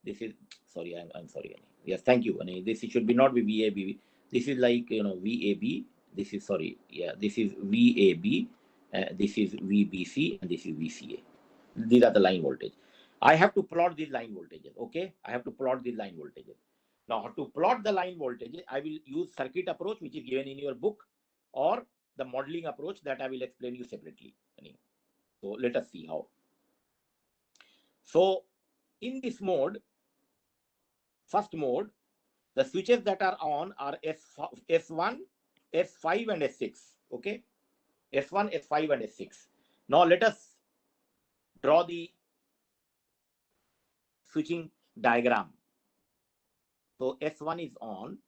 This is sorry. I'm sorry. Yes, thank you. This should be not be VAB. This is like VAB. This is sorry. Yeah, this is VAB. This is VBC and this is VCA. These are the line voltage. I have to plot these line voltages. Okay, I have to plot these line voltages. Now, to plot the line voltages, I will use circuit approach, which is given in your book, or the modeling approach that I will explain you separately. So let us see how. So in this mode, first mode, the switches that are on are S1, S5 and S6. Okay, S1, S5 and S6. Now let us draw the switching diagram. So S1 is on.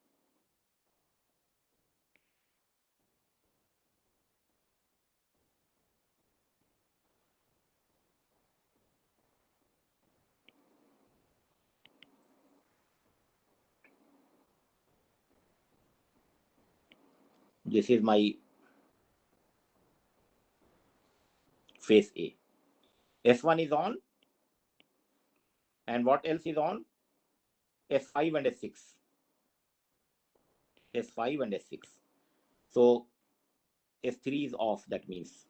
This is my phase A. S1 is on. And what else is on? S5 and S6. S5 and S6. So S3 is off, that means.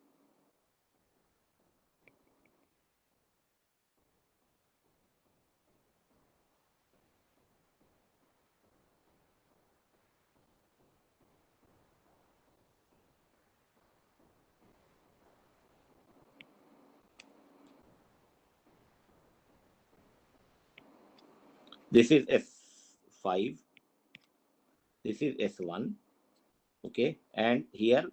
This is S5. This is S1. Okay. And here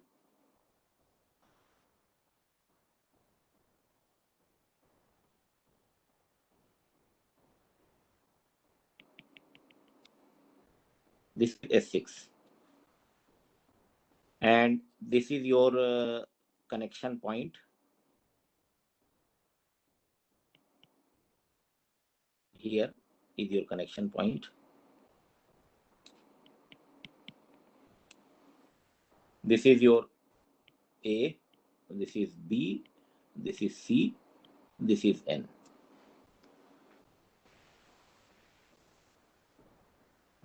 this is S6. And this is your connection point. Here is your connection point. This is your A. This is B. This is C. This is N.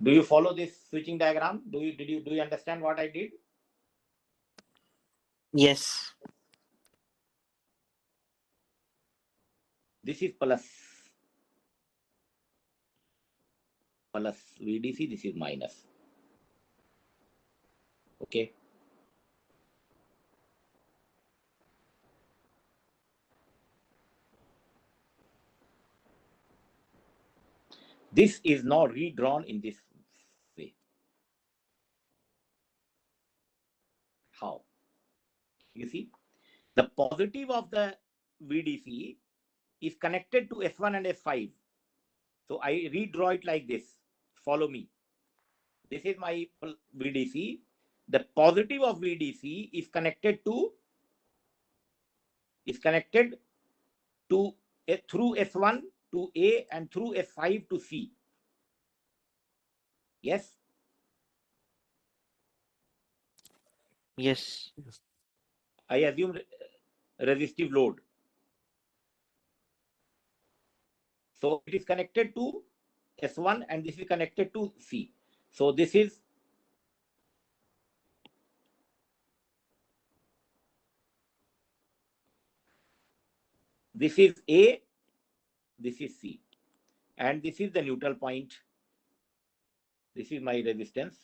Do you follow this switching diagram? Do you understand what I did? Yes. This is plus VDC. This is minus. Okay. This is now redrawn in this way. How? You see, the positive of the VDC is connected to S1 and S5. So I redraw it like this. Follow me. This is my VDC. The positive of VDC is connected to through S1 to A and through S5 to C. Yes. Yes. Yes. I assume resistive load. So it is connected to S1 and this is connected to C. So this is A, this is C, and this is the neutral point. This is my resistance.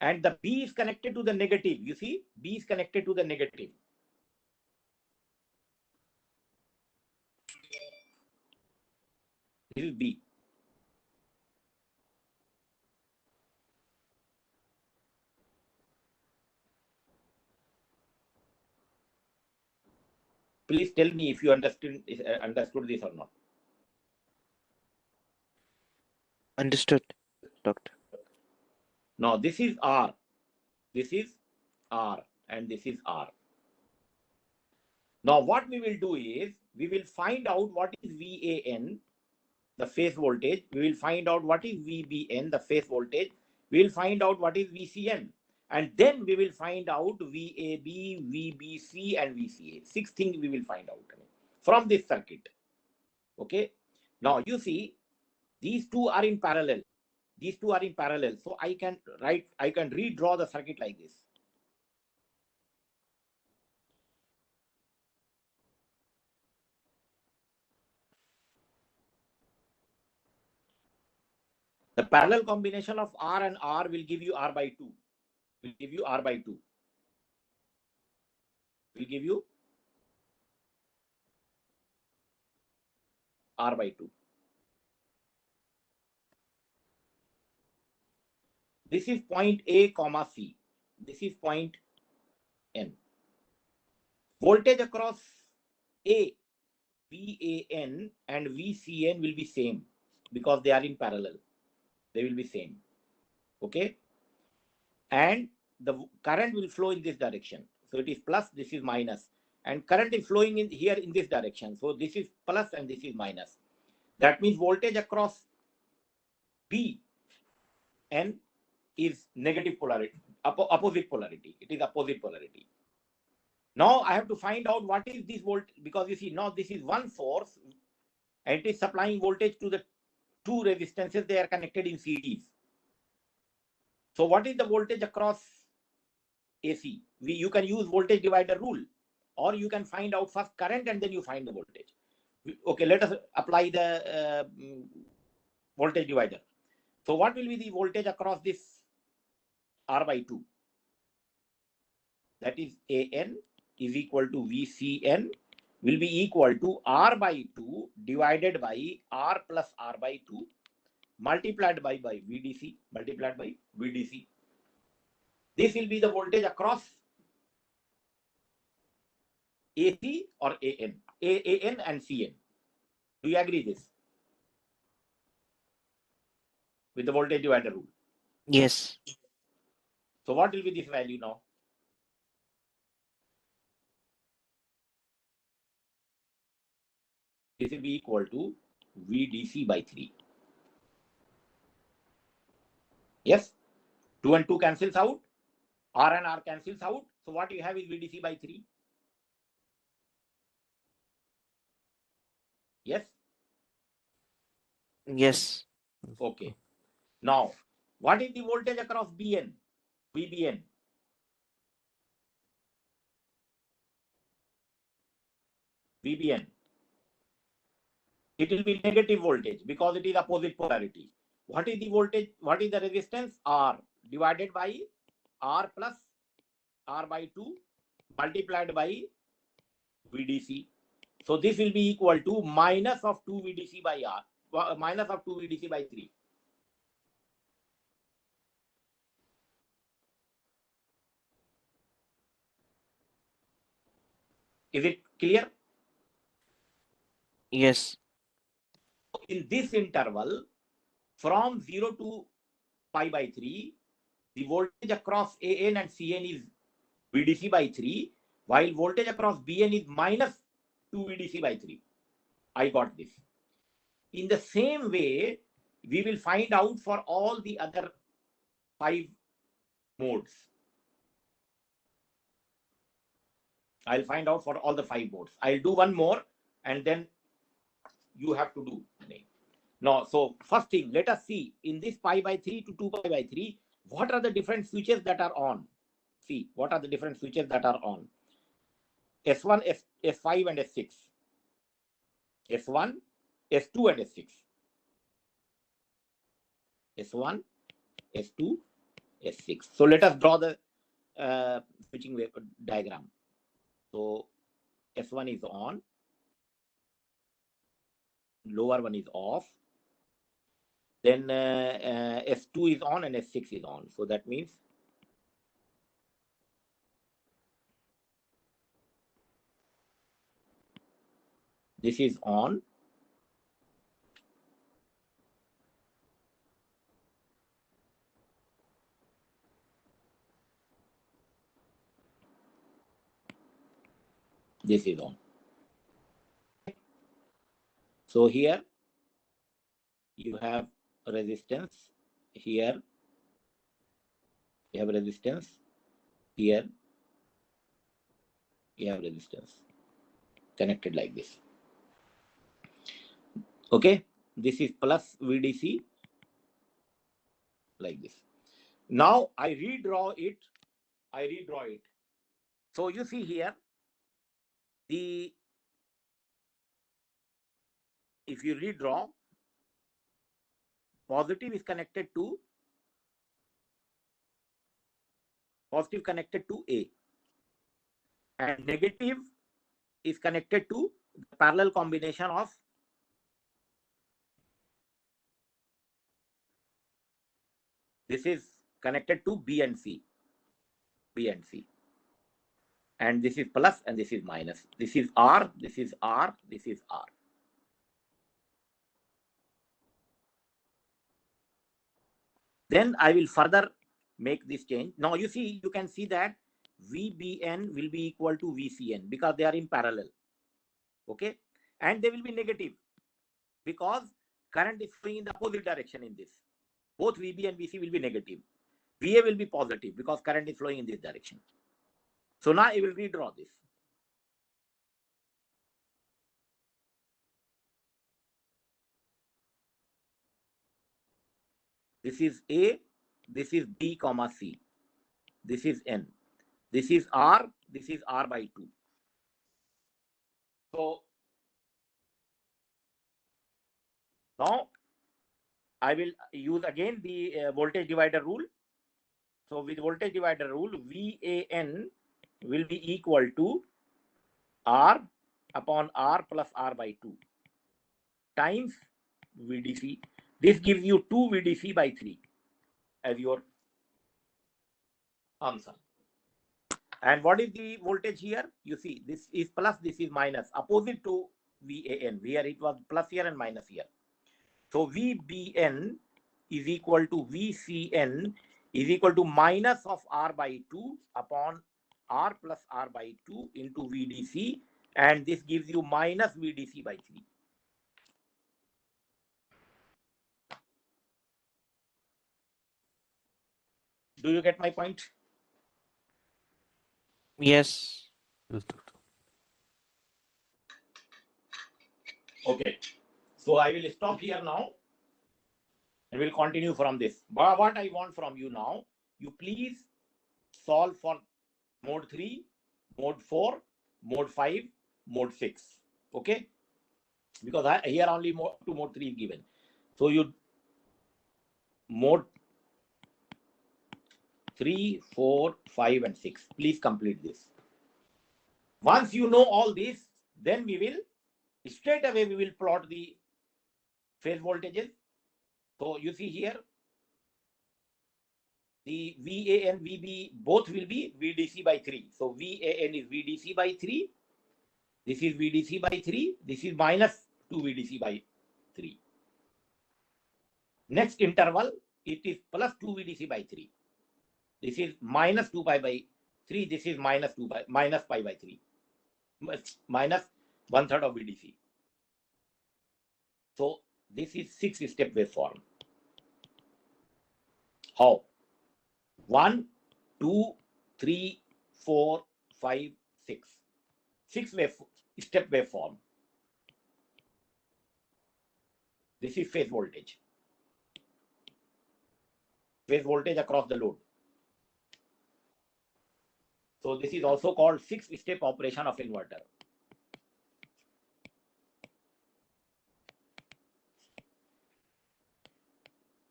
And the B is connected to the negative. You see, B is connected to the negative. This is B. Please tell me if you understood this or not. Understood, doctor. Now this is R. This is R and this is R. Now what we will do is we will find out what is VAN, the phase voltage. We will find out what is VBN, the phase voltage. We will find out what is VCN. And then we will find out VAB, VBC, and VCA. 6 things we will find out from this circuit. Okay. Now you see, these two are in parallel. These two are in parallel. So I can redraw the circuit like this. The parallel combination of R and R will give you R by 2. Will give you R by 2. Will give you R by 2. This is point A, comma C. This is point N. Voltage across A, VAN and VCN will be same because they are in parallel. They will be same. Okay. And the current will flow in this direction. So it is plus, this is minus. And current is flowing in here in this direction. So this is plus and this is minus. That means voltage across B N is negative polarity, opposite polarity. It is opposite polarity. Now I have to find out what is this volt, because you see now this is one source and it is supplying voltage to the two resistances. They are connected in series. So what is the voltage across AC? You can use voltage divider rule, or you can find out first current and then you find the voltage. Okay, let us apply the voltage divider. So what will be the voltage across this R by 2? That is AN is equal to VCN will be equal to R by 2 divided by R plus R by 2 multiplied by VDC multiplied by VDC. This will be the voltage across AC or AN, AN and CN. Do you agree this? With the voltage divider rule. Yes. So what will be this value now? This will be equal to VDC by 3. Yes? 2 and 2 cancels out. R and R cancels out. So what you have is VDC by 3. Yes? Yes. Okay. Now, what is the voltage across BN? VBN? VBN. It will be negative voltage because it is opposite polarity. What is the voltage? What is the resistance? R divided by R plus R by 2 multiplied by VDC. So this will be equal to minus of 2 VDC by R, minus of 2 VDC by 3. Is it clear? Yes. In this interval, from 0 to pi by 3, the voltage across AN and CN is VDC by 3, while voltage across BN is minus 2 VDC by 3. I got this. In the same way, we will find out for all the other 5 modes. I'll find out for all the 5 modes. I'll do one more and then you have to do. Now, so first thing, let us see in this pi by 3 to 2 pi by 3, what are the different switches that are on? See, what are the different switches that are on? S1, S5 and S6. S1, S2 and S6. S1, S2, S6. So let us draw the switching diagram. So S1 is on, lower one is off. Then S2 is on and S6 is on. So that means this is on. This is on. So here you have resistance. Here you have resistance. Here you have resistance connected like this. Okay, this is plus VDC like this. Now I redraw it. So you see here, if you redraw, positive is connected to A, and negative is connected to the parallel combination of this is connected to B and C, and this is plus and this is minus. This is R, this is R, this is R. Then I will further make this change. Now you see, you can see that VBN will be equal to VCN because they are in parallel. Okay, and they will be negative because current is flowing in the opposite direction in this. Both VB and VC will be negative. VA will be positive because current is flowing in this direction. So now I will redraw this. This is A, this is B, comma C. This is N. This is R, this is R by 2. So now I will use again the voltage divider rule. So with voltage divider rule, VAN will be equal to R upon R plus R by 2 times VDC. This gives you 2 VDC by 3 as your answer. And what is the voltage here? You see, this is plus, this is minus, opposite to VAN. Here it was plus here and minus here. So VBN is equal to VCN is equal to minus of R by 2 upon R plus R by 2 into VDC, and this gives you minus VDC by 3. Do you get my point? Yes. Yes, doctor. Okay. So I will stop here now and we'll continue from this. But what I want from you now, you please solve for mode 3, mode 4, mode 5, mode 6. Okay? Because here only mode 2, mode 3 is given. So you mode 3, 4, 5 and 6. Please complete this. Once you know all this, then we will straight away we will plot the phase voltages. So you see here, the VA and VB both will be VDC by 3. So VAN is VDC by 3. This is VDC by 3. This is minus 2 VDC by 3. Next interval it is plus 2 VDC by 3. This is minus 2 pi by 3. This is minus pi by 3. Minus 1/3 of VDC. So this is 6-step waveform. How? 1, 2, 3, 4, 5, 6. 6-step waveform. This is phase voltage. Phase voltage across the load. So this is also called 6-step operation of inverter.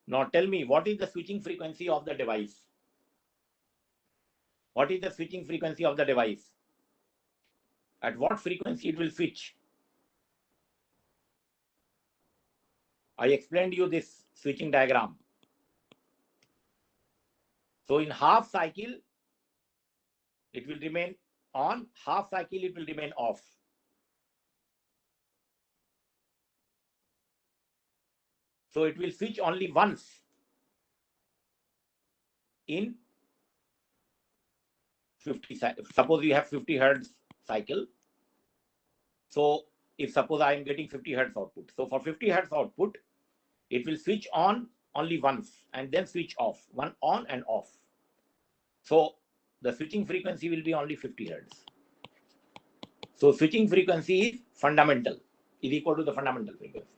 Now tell me, what is the switching frequency of the device? What is the switching frequency of the device? At what frequency it will switch? I explained you this switching diagram. So in half cycle, it will remain on. Half cycle, it will remain off. So it will switch only once in 50. Suppose you have 50 hertz cycle. So if suppose I am getting 50 hertz output. So for 50 hertz output, it will switch on only once and then switch off. One on and off. So the switching frequency will be only 50 hertz. So switching frequency is fundamental, is equal to the fundamental frequency.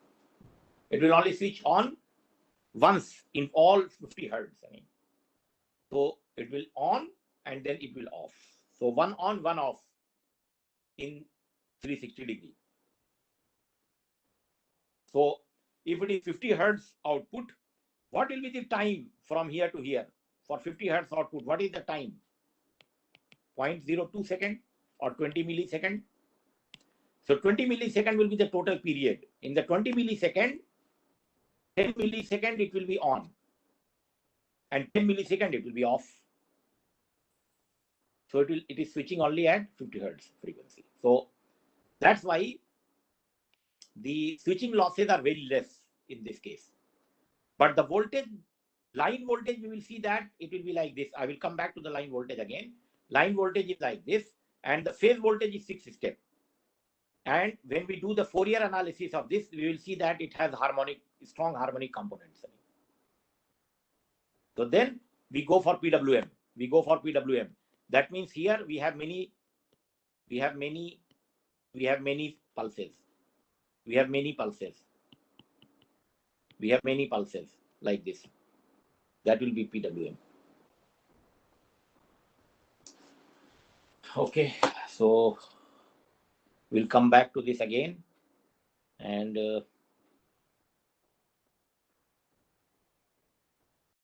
It will only switch on once in all 50 hertz. So it will on and then it will off. So one on, one off in 360 degree. So if it is 50 hertz output, what will be the time from here to here? For 50 hertz output, what is the time? 0.02 second or 20 millisecond? So 20 millisecond will be the total period. In the 20 millisecond, 10 millisecond it will be on. And 10 millisecond it will be off. So it is switching only at 50 hertz frequency. So that's why the switching losses are very less in this case. But the voltage, line voltage, we will see that it will be like this. I will come back to the line voltage again. Line voltage is like this, and the phase voltage is 6-step. And when we do the Fourier analysis of this, we will see that it has strong harmonic components. So then we go for PWM. We go for PWM. That means here we have many pulses. We have many pulses like this. That will be PWM. Okay, so we'll come back to this again, and